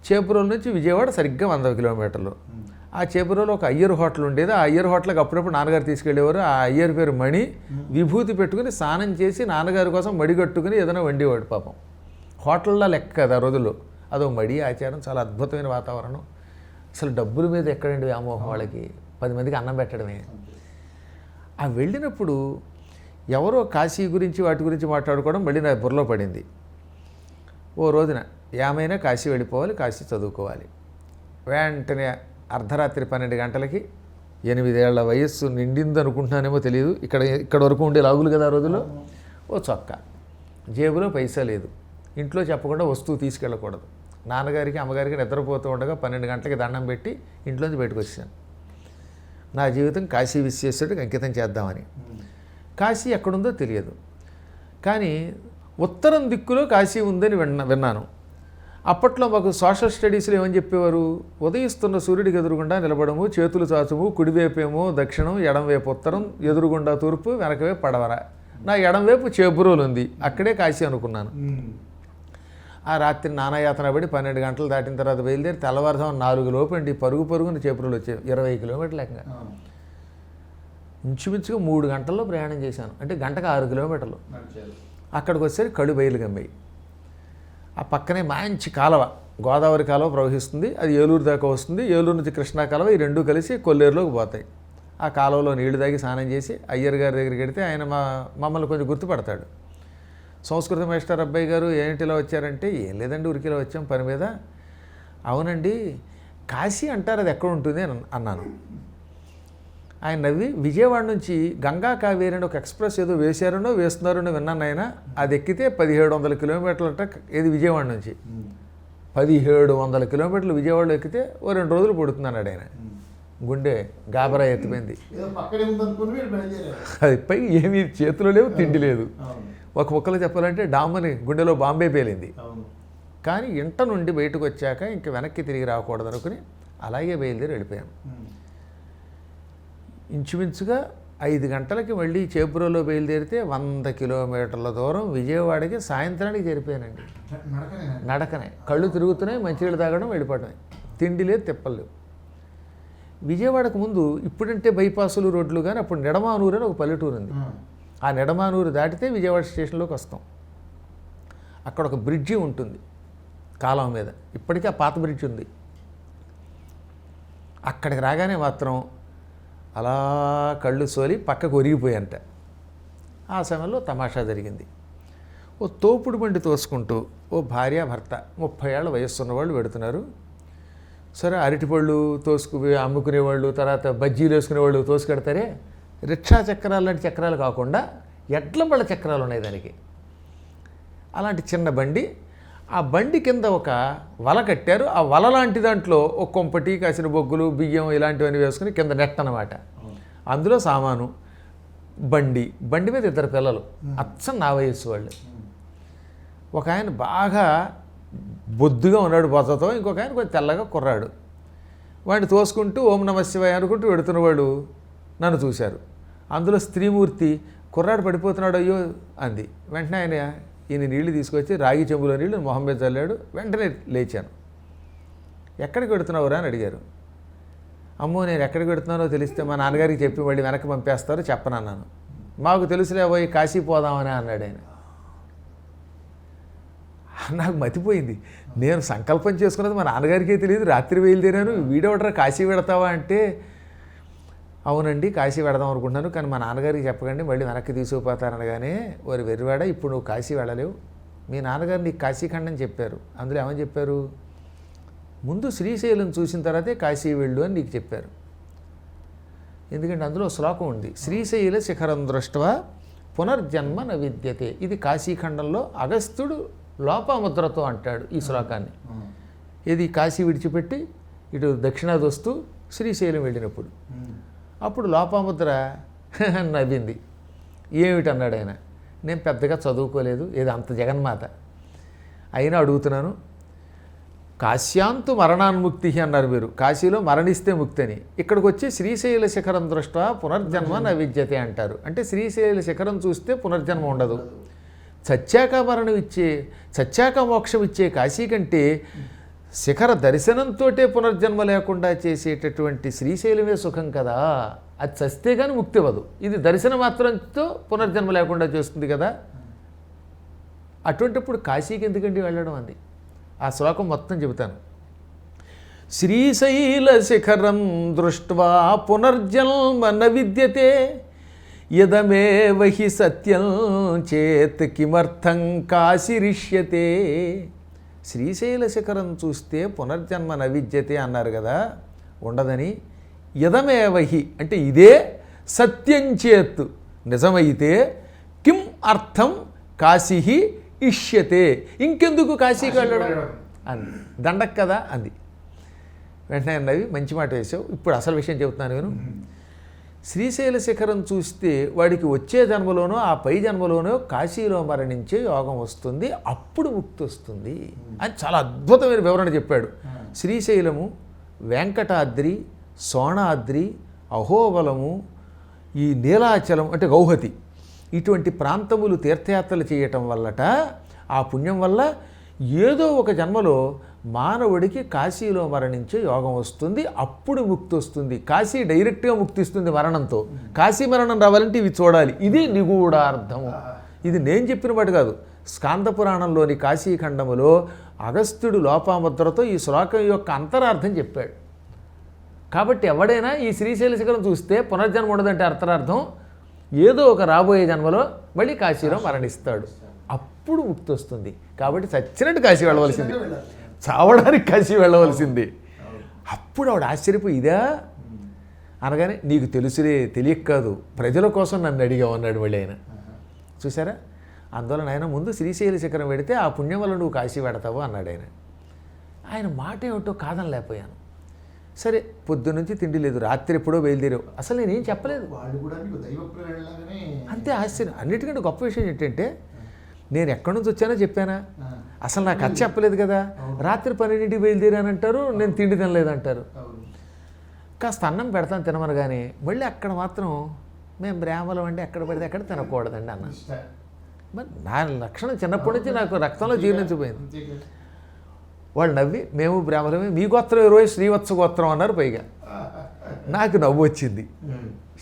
చేబ్రోలు నుంచి విజయవాడ సరిగ్గా 100 కిలోమీటర్లు. ఆ చేబ్రోలో ఒక అయ్యర్ హోటల్ ఉండేది. ఆ అయ్యర్ హోటల్కి అప్పుడప్పుడు నాన్నగారు తీసుకెళ్ళేవారు. ఆ అయ్యర్ పేరు మణి. విభూతి పెట్టుకుని స్నానం చేసి నాన్నగారి కోసం మడి కట్టుకుని ఏదైనా వండేవాడు. పాపం హోటల్లో లెక్క కదా ఆ రోజుల్లో. అదో మడి ఆచారం, చాలా అద్భుతమైన వాతావరణం. అసలు డబ్బుల మీద ఎక్కడండి వ్యామోహం వాళ్ళకి, 10 మందికి అన్నం పెట్టడమే. ఆ వెళ్ళినప్పుడు ఎవరో కాశీ గురించి వాటి గురించి మాట్లాడుకోవడం మళ్ళీ నా బుర్రలో పడింది. ఓ రోజున ఏమైనా కాశీ వెళ్ళిపోవాలి, కాశీ చదువుకోవాలి. వెంటనే అర్ధరాత్రి 12 గంటలకి, 8 ఏళ్ల వయస్సు నిండింది అనుకుంటున్నానేమో తెలియదు, ఇక్కడ వరకు ఉండే లాగులు కదా ఆ రోజుల్లో, ఓ చొక్కా, జేబులో పైసా లేదు, ఇంట్లో చెప్పకుండా వస్తువు తీసుకెళ్ళకూడదు. నాన్నగారికి అమ్మగారికి నిద్రపోతూ ఉండగా 12 గంటలకి దండం పెట్టి ఇంట్లోంచి బయటకు వచ్చాను. నా జీవితం కాశీ విశ్వేశ్వరుడికి అంకితం చేద్దామని. కాశీ ఎక్కడుందో తెలియదు కానీ ఉత్తరం దిక్కులో కాశీ ఉందని విన్నాను. అప్పట్లో మాకు సోషల్ స్టడీస్లో ఏమని చెప్పేవారు, ఉదయిస్తున్న సూర్యుడికి ఎదురుగుండా నిలబడము, చేతులు చాచుము, కుడివైపేమో దక్షిణం, ఎడంవైపు ఉత్తరం, ఎదురుగుండా తూర్పు, వెనకవైపు పడవర. నా ఎడంవైపు చేబ్రోలు ఉంది, అక్కడే కాశీ అనుకున్నాను. ఆ రాత్రి నానాయాతన పడి 12 గంటలు దాటిన తర్వాత బయలుదేరి తెల్లవారుజాము 4 లోపు అండి పరుగున చేబ్రోలు వచ్చాయి. 20 కిలోమీటర్లు లేక ఇంచుమించుగా 3 గంటల్లో ప్రయాణం చేశాను. అంటే గంటకు 6 కిలోమీటర్లు. అక్కడికి వచ్చేసరికి కళ్ళు బయలు గమ్మాయి. ఆ పక్కనే మంచి కాలువ, గోదావరి కాలువ ప్రవహిస్తుంది. అది ఏలూరు దాకా వస్తుంది. ఏలూరు నుంచి కృష్ణా కాలువ, ఈ రెండు కలిసి కొల్లేరులోకి పోతాయి. ఆ కాలువలో నీళ్లు తాగి స్నానం చేసి అయ్యర్ గారి దగ్గరికి వెడితే ఆయన మమ్మల్ని కొంచెం గుర్తుపడతాడు. సంస్కృత మాస్టర్ అబ్బాయి గారు ఏంటి ఇలా వచ్చారంటే, ఏం లేదండి ఉరికిలా వచ్చాం పని మీద. అవునండి కాశీ అంటారు, అది ఎక్కడ ఉంటుంది అని అన్నాను. ఆయన నవ్వి, విజయవాడ నుంచి గంగా కావేరి అని ఒక ఎక్స్ప్రెస్ ఏదో వేశారనో వేస్తున్నారనో విన్నాను ఆయన. అది ఎక్కితే 1700 కిలోమీటర్లట. ఏది విజయవాడ నుంచి 1700 కిలోమీటర్లు విజయవాడలో ఎక్కితే ఓ 2 రోజులు పడుతుందన్నాడు ఆయన. గుండె గాబరా ఎత్తిపోయింది. అది పై ఏమీ చేతిలో లేవు, తిండి లేదు. ఒక ముక్కలో చెప్పాలంటే డామ్మని గుండెలో బాంబే పేలింది. కానీ ఇంట నుండి బయటకు వచ్చాక ఇంక వెనక్కి తిరిగి రాకూడదు అనుకుని అలాగే బయలుదేరి వెళ్ళిపోయాను. ఇంచుమించుగా 5 గంటలకి మళ్ళీ చేబ్రోలో బయలుదేరితే 100 కిలోమీటర్ల దూరం విజయవాడకి సాయంత్రానికి చేరిపోయానండి. నడకనే, కళ్ళు తిరుగుతున్నాయి, మంచినీళ్ళు తాగడం, వెళ్ళిపోవడమే. తిండి లేదు, తిప్పలేవు. విజయవాడకు ముందు ఇప్పుడంటే బైపాసులు రోడ్లు, కానీ అప్పుడు నిడమానూరు అని ఒక పల్లెటూరు ఉంది. ఆ నిడమానూరు దాటితే విజయవాడ స్టేషన్లోకి వస్తాం. అక్కడ ఒక బ్రిడ్జి ఉంటుంది కాలువ మీద, ఇప్పటికీ ఆ పాత బ్రిడ్జి ఉంది. అక్కడికి రాగానే మాత్రం అలా కళ్ళు సోలి పక్కకు ఒరిగిపోయాయంట. ఆ సమయంలో తమాషా జరిగింది. ఓ తోపుడు బండి తోసుకుంటూ ఓ భార్య భర్త 30 ఏళ్ల వయస్సు ఉన్నవాళ్ళు పెడుతున్నారు. సరే అరటిపళ్ళు అమ్ముకునేవాళ్ళు, తర్వాత బజ్జీలు వేసుకునేవాళ్ళు తోసుకెడతారే, రిక్షా చక్రాలు లాంటి చక్రాలు కాకుండా ఎడ్ల బళ్ళ చక్రాలు ఉన్నాయి దానికి. అలాంటి చిన్న బండి. ఆ బండి కింద ఒక వల కట్టారు. ఆ వల లాంటి దాంట్లో ఒక కొంపటి, కాసిన బొగ్గులు, బియ్యం ఇలాంటివన్నీ వేసుకుని కింద నెట్ అన్నమాట. అందులో సామాను, బండి మీద 2 పిల్లలు, అచ్చం నా వయస్సు వాళ్ళు. ఒక ఆయన బాగా బొద్దుగా ఉన్నాడు బొత్తతో, ఇంకొక ఆయన కొంచెం తెల్లగా కుర్రాడు. వాడిని తోసుకుంటూ ఓం నమ శివాయ అనుకుంటూ వెడుతున్నవాడు నన్ను చూశారు. అందులో స్త్రీమూర్తి కుర్రాడు పడిపోతున్నాడు అయ్యో అంది. వెంటనే ఆయన ఈయన నీళ్లు తీసుకొచ్చి రాగి చెంబులో నీళ్లు మొహం మీద చల్లాడు. వెంటనే లేచాను. ఎక్కడికి పెడుతున్నావురా అని అడిగారు. అమ్మో నేను ఎక్కడికి పెడుతున్నానో తెలిస్తే మా నాన్నగారికి చెప్పి మళ్ళీ వెనక్కి పంపేస్తారు, చెప్పనన్నాను. మాకు తెలుసులే పోయి కాశీ పోదామని అన్నాడు ఆయన. నాకు మతిపోయింది. నేను సంకల్పం చేసుకున్నది మా నాన్నగారికే తెలియదు. రాత్రి బయలుదేరాను. వీడెవడరా కాశీ పెడతావా అంటే, అవునండి కాశీ పెడదాం అనుకుంటున్నాను, కానీ మా నాన్నగారికి చెప్పకండి మళ్ళీ వెనక్కి తీసుకుపోతారనగానే, ఓరి వెర్రివాడ ఇప్పుడు నువ్వు కాశీ వెళ్ళలేవు, మీ నాన్నగారు నీకు కాశీఖండం చెప్పారు. అందులో ఏమని చెప్పారు, ముందు శ్రీశైలం చూసిన తర్వాతే కాశీ వెళ్ళు అని నీకు చెప్పారు. ఎందుకంటే అందులో శ్లోకం ఉంది, శ్రీశైల శిఖరం దృష్ట్వా పునర్జన్మ న విద్యతే. ఇది కాశీఖండంలో అగస్త్యుడు లోపాముద్రతో అంటాడు ఈ శ్లోకాన్ని. ఇది కాశీ విడిచిపెట్టి ఇటు దక్షిణాది వస్తూ శ్రీశైలం వెళ్ళినప్పుడు. అప్పుడు లోపాముద్ర నవ్వింది. ఏమిటన్నాడు ఆయన. నేను పెద్దగా చదువుకోలేదు, ఏదో అంత జగన్మాత అయినా అడుగుతున్నాను. కాశ్యాంతు మరణాన్ముక్తి అన్నారు మీరు, కాశీలో మరణిస్తే ముక్తి అని. ఇక్కడికి వచ్చి శ్రీశైల శిఖరం దృష్ట్యా పునర్జన్మ న విద్యతే అంటారు. అంటే శ్రీశైల శిఖరం చూస్తే పునర్జన్మ ఉండదు. చచ్చాక మోక్షం ఇచ్చే కాశీ కంటే శిఖర దర్శనంతో పునర్జన్మ లేకుండా చేసేటటువంటి శ్రీశైలమే సుఖం కదా. అది చస్తే కానీ ముక్తి అవ్వదు, ఇది దర్శన మాత్రంతో పునర్జన్మ లేకుండా చేస్తుంది కదా. అటువంటిప్పుడు కాశీకి ఎందుకండి వెళ్ళడం అంది. ఆ శ్లోకం మొత్తం చెబుతాను. శ్రీశైల శిఖరం దృష్ట్వా పునర్జన్మ న విద్యతే యదమేవ హి సత్యం చేత్ కిమర్థం కాశీరిష్యతే. శ్రీశైల శిఖరం చూస్తే పునర్జన్మ న విద్యతే అన్నారు కదా, ఉండదని. యదమేవహి అంటే ఇదే, సత్యం చేత్ నిజమైతే, కిం అర్థం కాశీ ఇష్యతే ఇంకెందుకు కాశీకి వెళ్ళడం అంది. దండక్ కదా అంది. వెంటనే అన్నవి మంచి మాట వేసావు. ఇప్పుడు అసలు విషయం చెబుతున్నాను నేను. శ్రీశైల శిఖరం చూస్తే వాడికి వచ్చే జన్మలోనో ఆ పై జన్మలోనో కాశీలో మరణించే యోగం వస్తుంది, అప్పుడు ముక్తి వస్తుంది అని చాలా అద్భుతమైన వివరణ చెప్పాడు. శ్రీశైలము, వెంకటాద్రి, సోణాద్రి, అహోబలము, ఈ నీలాచలం అంటే గౌహతి, ఇటువంటి ప్రాంతములు తీర్థయాత్రలు చేయటం వల్లట ఆ పుణ్యం వల్ల ఏదో ఒక జన్మలో మానవుడికి కాశీలో మరణించే యోగం వస్తుంది, అప్పుడు ముక్తి వస్తుంది. కాశీ డైరెక్ట్గా ముక్తిస్తుంది మరణంతో. కాశీ మరణం రావాలంటే ఇవి చూడాలి. ఇది నిగూఢార్థము. ఇది నేను చెప్పిన మాట కాదు. స్కాంద పురాణంలోని కాశీఖండములో అగస్త్యుడు లోపాముద్రతో ఈ శ్లోకం యొక్క అంతరార్థం చెప్పాడు. కాబట్టి ఎవడైనా ఈ శ్రీశైల శిఖరం చూస్తే పునర్జన్మ ఉండదంటే అర్థార్థం ఏదో ఒక రాబోయే జన్మలో మళ్ళీ కాశీలో మరణిస్తాడు, అప్పుడు ముక్తి వస్తుంది. కాబట్టి చచ్చినట్టు కాశీ వెళ్ళవలసింది, చావడానికి కాశీ వెళ్ళవలసింది. అప్పుడు ఆవిడ ఆశ్చర్యపోయి ఇదా అనగానే నీకు తెలుసులే, తెలియక కాదు, ప్రజల కోసం నన్ను అడిగావు అన్నాడు మళ్ళీ ఆయన. చూసారా, అందువలన ఆయన ముందు శ్రీశైల శిఖరం పెడితే ఆ పుణ్యం వల్ల నువ్వు కాశీ పెడతావు అన్నాడు ఆయన. ఆయన మాట ఏమిటో కాదనలేకపోయాను. సరే, పొద్దున్నుంచి తిండి లేదు, రాత్రి ఎప్పుడో బయలుదేరావు, అసలు నేనేం చెప్పలేదు. అంతే ఆశ్చర్యం. అన్నిటికంటే గొప్ప విషయం ఏంటంటే నేను ఎక్కడి నుంచి వచ్చానో చెప్పానా, అసలు నాకు అది చెప్పలేదు కదా. రాత్రి 12ంటికి బయలుదేరానంటారు, నేను తిండి తినలేదంటారు. కాస్త అన్నం పెడతాను తినమనగానే మళ్ళీ అక్కడ మాత్రం మేము బ్రాహ్మణులం అంటే ఎక్కడ పడితే అక్కడ తినకూడదండి అన్న. మరి నా లక్షణం చిన్నప్పటి నుంచి నాకు రక్తంలో జీర్ణించిపోయింది. వాళ్ళు నవ్వి మేము బ్రాహ్మణమే, మీ గోత్రం 20 శ్రీవత్స గోత్రం అన్నారు. పైగా నాకు నవ్వు వచ్చింది.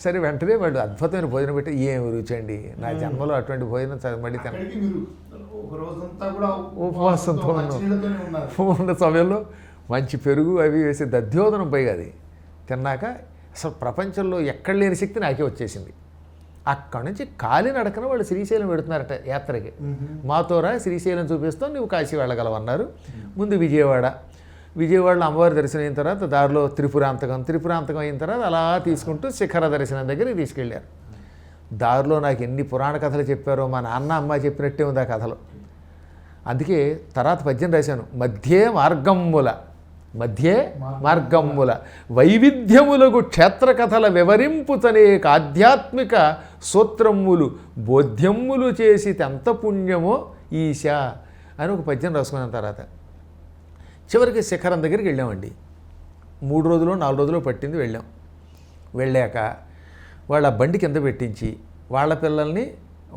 సరే, వెంటనే వాళ్ళు అద్భుతమైన భోజనం పెట్టి ఏమి రుచి అండి, నా జన్మలో అటువంటి భోజనం మళ్ళీ ఉపవాసంతో ఉన్న సమయంలో మంచి పెరుగు అవి వేసి దధ్యోదనం పైగా అది తిన్నాక అసలు ప్రపంచంలో ఎక్కడ లేని శక్తి నాకే వచ్చేసింది. అక్కడి నుంచి కాలినడకన వాళ్ళు శ్రీశైలం పెడుతున్నారట యాత్రకి. మాతోరా శ్రీశైలం చూపిస్తాం, నువ్వు కాశీ వెళ్ళగలవన్నారు. ముందు విజయవాడలో అమ్మవారి దర్శనం అయిన తర్వాత దారిలో త్రిపురాంతకం అయిన తర్వాత అలా తీసుకుంటూ శిఖర దర్శనం దగ్గరికి తీసుకెళ్ళారు. దారిలో నాకు ఎన్ని పురాణ కథలు చెప్పారో మా నాన్న అమ్మ చెప్పినట్టే ఉంది ఆ కథలో. అందుకే తర్వాత పద్యం రాశాను, మధ్యే మార్గమ్ముల వైవిధ్యములకు క్షేత్ర కథల వివరింపుతనేక ఆధ్యాత్మిక సూత్రములు బోధ్యములు చేసి ఎంత పుణ్యమో ఈశా అని ఒక పద్యం రాసుకున్న తర్వాత చివరికి శిఖరం దగ్గరికి వెళ్ళామండి. 3 రోజులు 4 రోజులు పట్టింది. వెళ్ళాక వాళ్ళ బండి కింద పెట్టించి వాళ్ళ పిల్లల్ని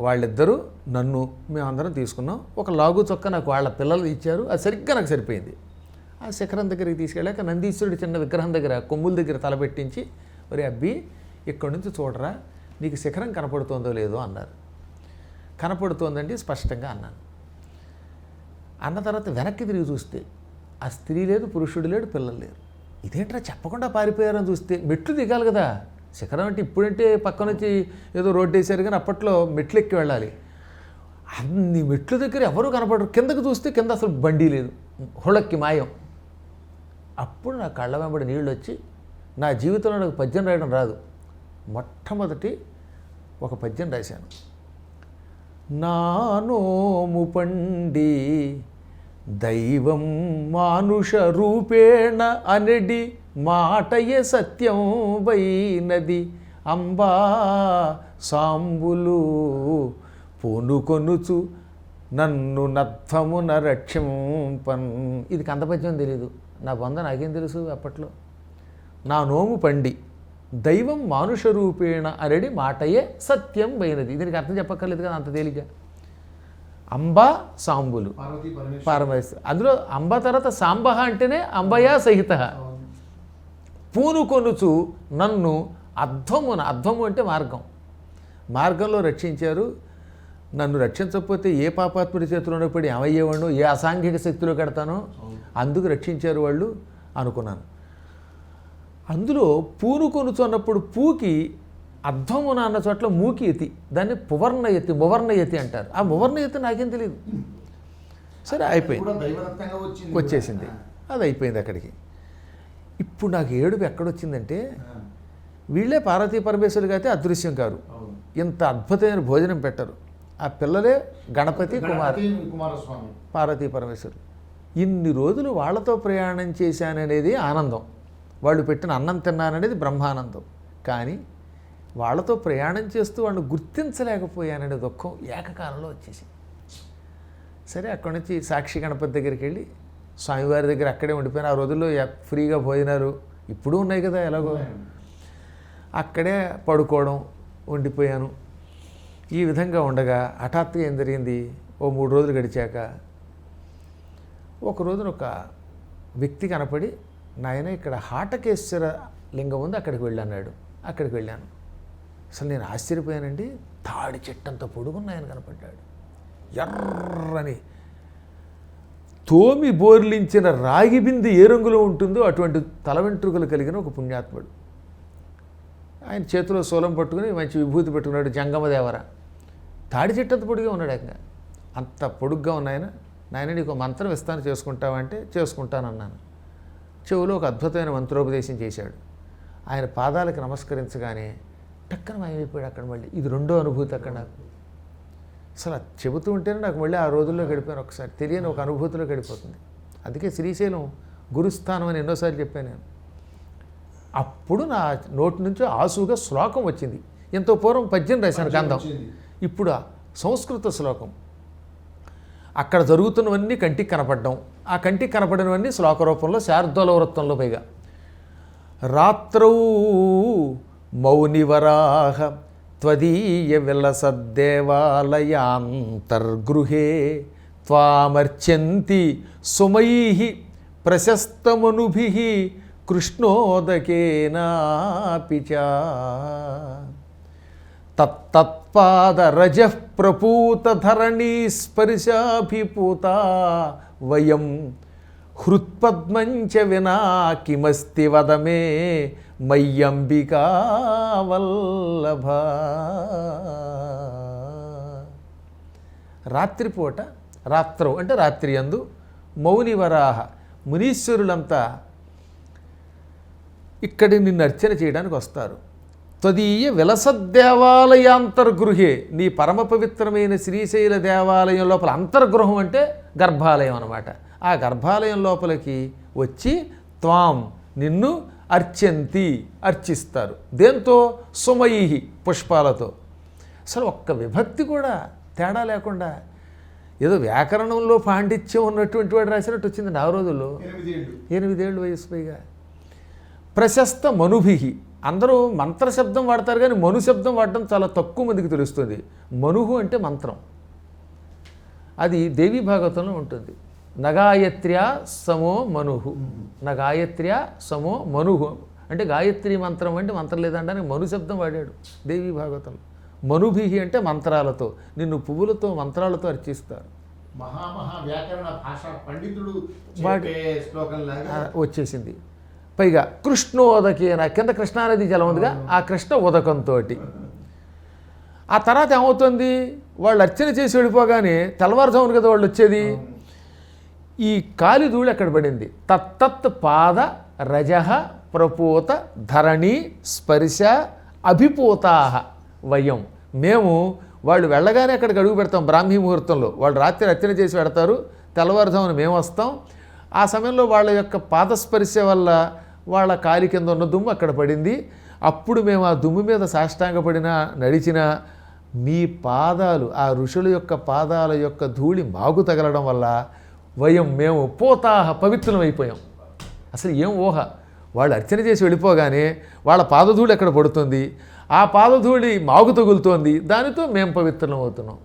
వాళ్ళిద్దరూ నన్ను మేమందరం తీసుకున్నాం. ఒక లాగు చొక్క నాకు వాళ్ళ పిల్లలు ఇచ్చారు, అది సరిగ్గా నాకు సరిపోయింది. ఆ శిఖరం దగ్గరికి తీసుకెళ్ళాక నందీశ్వరుడి చిన్న విగ్రహం దగ్గర కొమ్ముల దగ్గర తలపెట్టించి, ఒరే అబ్బి ఇక్కడి నుంచి చూడరా, నీకు శిఖరం కనపడుతుందో లేదో అన్నారు. కనపడుతోందండి స్పష్టంగా అన్నాను. అన్న తర్వాత వెనక్కి తిరిగి చూస్తే ఆ స్త్రీ లేదు, పురుషుడు లేడు, పిల్లలు లేరు. ఇదేంట్రా చెప్పకుండా పారిపోయారని చూస్తే మెట్లు దిగాలి కదా. శిఖరం అంటే ఇప్పుడంటే పక్క నుంచి ఏదో రోడ్డు వేసారు, కానీ అప్పట్లో మెట్లు ఎక్కి వెళ్ళాలి. అన్ని మెట్ల దగ్గర ఎవరు కనపడరు. కిందకు చూస్తే కింద అసలు బండి లేదు, హుళక్కి మాయం. అప్పుడు నా కళ్ళ వెంబడి నీళ్ళు వచ్చి, నా జీవితంలో నాకు పద్యం రాయడం రాదు, మొట్టమొదటి ఒక పద్యం రాశాను. నా నోము పండి దైవం మానుష రూపేణ అనడి మాటయే సత్యం వైనది అంబా సాంబులు పూనుకొనుచు నన్ను నత్వమున రక్షింపన్. ఇది కందపద్యం తెలీదు, నా బొంద నాకేం తెలుసు అప్పట్లో. నా నోము పండి దైవం మానుష రూపేణ అనడి మాటయే సత్యం వైనది. దీనికి అర్థం చెప్పక్కర్లేదు కదా అంత తేలిక. అంబా సాంబులు పారమేశ్వర, అందులో అంబ తర్వాత సాంబ అంటేనే అంబయా సహిత. పూనుకొనుచు నన్ను అధ్వము అంటే మార్గంలో రక్షించారు. నన్ను రక్షించకపోతే ఏ పాపాత్ముడి చేతిలోనే పడి ఏమయ్యేవాడు, ఏ అసాంఘిక శక్తిలో కడతానో, అందుకు రక్షించారు వాళ్ళు అనుకున్నాను. అందులో పూనుకొనుచు అన్నప్పుడు పూకి అధ్వమున అన్న చోట్ల మూకి యతి, దాన్ని మువర్ణయతి అంటారు. ఆ మువర్ణయతి నాకేం తెలియదు. సరే అయిపోయింది, వచ్చేసింది, అది అయిపోయింది అక్కడికి. ఇప్పుడు నాకు ఏడుపు ఎక్కడొచ్చిందంటే, వీళ్ళే పార్వతీ పరమేశ్వరుడికి అయితే అదృశ్యం కారు, ఇంత అద్భుతమైన భోజనం పెట్టరు. ఆ పిల్లలే గణపతి కుమారస్వామి పార్వతీ పరమేశ్వరుడు. ఇన్ని రోజులు వాళ్ళతో ప్రయాణం చేశాననేది ఆనందం, వాళ్ళు పెట్టిన అన్నం తిన్నాననేది బ్రహ్మానందం. కానీ వాళ్ళతో ప్రయాణం చేస్తూ వాళ్ళని గుర్తించలేకపోయాననే దుఃఖం ఏకకాలంలో వచ్చేసి, సరే అక్కడి నుంచి సాక్షి గణపతి దగ్గరికి వెళ్ళి స్వామివారి దగ్గర అక్కడే ఉండిపోయాను. ఆ రోజుల్లో ఫ్రీగా భోజనాలు ఇప్పుడు ఉన్నాయి కదా ఎలాగో, అక్కడే పడుకోవడం ఉండిపోయాను. ఈ విధంగా ఉండగా హఠాత్తుగా ఏం జరిగింది, ఓ 3 రోజులు గడిచాక ఒక రోజున ఒక వ్యక్తి కనపడి, నాయన ఇక్కడ హాటకేశ్వర లింగం ఉంది అక్కడికి వెళ్ళన్నాడు. అక్కడికి వెళ్ళాను. అసలు నేను ఆశ్చర్యపోయానండి. తాడి చెట్టంత పొడుగున్నాయని కనపడ్డాడు. ఎర్రని తోమి బోర్లించిన రాగి బింది ఏ రంగులో ఉంటుందో అటువంటి తల వెంట్రుకలు కలిగిన ఒక పుణ్యాత్ముడు. ఆయన చేతిలో శూలం పట్టుకుని మంచి విభూతి పెట్టుకున్నాడు. జంగమదేవర తాడి చెట్టంత పొడిగా ఉన్నాడు. ఆయన అంత పొడుగ్గా ఉన్నాయన. నాయన నీకు మంత్రం ఇస్తాను చేసుకుంటావంటే చేసుకుంటానన్నాను. చెవులో ఒక అద్భుతమైన మంత్రోపదేశం చేశాడు. ఆయన పాదాలకు నమస్కరించగానే టక్కన మాయమైపోయాడు అక్కడ. మళ్ళీ ఇది రెండో అనుభూతి అక్కడ నాకు. అసలు చెబుతూ ఉంటేనే నాకు మళ్ళీ ఆ రోజుల్లో గడిపాను. ఒకసారి తెలియని ఒక అనుభూతిలో గడిపోతుంది. అందుకే శ్రీశైలం గురుస్థానం అని ఎన్నోసార్లు చెప్పాను నేను. అప్పుడు నా నోటి నుంచి ఆసుగా శ్లోకం వచ్చింది. ఎంతో పూర్వం పద్యం రాశాను గంధం, ఇప్పుడు సంస్కృత శ్లోకం. అక్కడ జరుగుతున్నవన్నీ కంటికి కనపడడం, ఆ కంటికి కనపడినవన్నీ శ్లోక రూపంలో శార్దూల వృత్తంలో. పైగా రాత్రౌ మౌనివరాహ త్వదీయ విలసద్దేవాలయాంతర్గృహే త్వామర్చంతి సుమైః ప్రశస్తమనుభిః కృష్ణోదకేనాపి చ తత్తత్పాదరజః ప్రపూతధరణీ స్పర్శాభిపూతా వయం హృత్పద్మంచ వినా కిమస్తి వద మే మయ్యంబికా వల్లభ. రాత్రిపూట, రాత్రౌ అంటే రాత్రి యందు, మౌనివరాహ మునీశ్వరులంతా ఇక్కడి నిన్ను అర్చన చేయడానికి వస్తారు. త్వదీయ విలసద్దేవాలయాంతర్గృహే, నీ పరమ పవిత్రమైన శ్రీశైల దేవాలయం లోపల, అంతర్గృహం అంటే గర్భాలయం అన్నమాట. ఆ గర్భాలయం లోపలికి వచ్చి త్వాం నిన్ను అర్చంతి అర్చిస్తారు. దేంతో? సుమయీ పుష్పాలతో. అసలు ఒక్క విభక్తి కూడా తేడా లేకుండా ఏదో వ్యాకరణంలో పాండిత్యం ఉన్నటువంటి వాడు రాసినట్టు వచ్చింది. ఆ రోజుల్లో 8 ఏళ్ళు వయసు పైగా. ప్రశస్త మనుభి, అందరూ మంత్రశబ్దం వాడతారు కానీ మను శబ్దం వాడటం చాలా తక్కువ మందికి తెలుస్తుంది. మనుహు అంటే మంత్రం, అది దేవీ భాగవతంలో ఉంటుంది. నగాయత్ర్యా సమో మనుహు, నగాయత్ర్యా సమో మనుహు అంటే గాయత్రి మంత్రం అంటే మంత్రం లేదంటే మను శబ్దం వాడాడు దేవీ భాగవతంలో. మనుభి అంటే మంత్రాలతో, నిన్ను పువ్వులతో మంత్రాలతో అర్చిస్తారు. మహామహా వ్యాకరణ భాషా పండితుడు శ్లోకంలాగా వచ్చేసింది. పైగా కృష్ణోదకేన, కింద కృష్ణానది జలం ఉందిగా, ఆ కృష్ణ ఉదకంతో. ఆ తర్వాత ఏమవుతుంది, వాళ్ళు అర్చన చేసి వెళ్ళిపోగానే తెల్లవారుజామును కదా వాళ్ళు వచ్చేది. ఈ కాలి ధూళి అక్కడ పడింది. తత్తత్ పాద రజః ప్రపూత ధరణి స్పర్శ అభిపూతాహ వయం. మేము వాళ్ళు వెళ్ళగానే అక్కడికి అడుగు పెడతాం బ్రాహ్మీ ముహూర్తంలో. వాళ్ళు రాత్రి అర్చన చేసి పెడతారు, తెల్లవారుజామున మేము వస్తాం. ఆ సమయంలో వాళ్ళ యొక్క పాదస్పర్శ వల్ల వాళ్ళ కాలి కింద ఉన్న దుమ్ము అక్కడ పడింది. అప్పుడు మేము ఆ దుమ్ము మీద సాష్టాంగపడినా నడిచినా మీ పాదాలు, ఆ ఋషుల యొక్క పాదాల యొక్క ధూళి మాకు తగలడం వల్ల వయం మేము పోతాహ పవిత్రం అయిపోయాం. అసలు ఏం ఊహ, వాళ్ళు అర్చన చేసి వెళ్ళిపోగానే వాళ్ళ పాదధూళి ఎక్కడ పడుతుంది, ఆ పాదధూళి మాకు తగులుతోంది, దానితో మేము పవిత్రం అవుతున్నాం.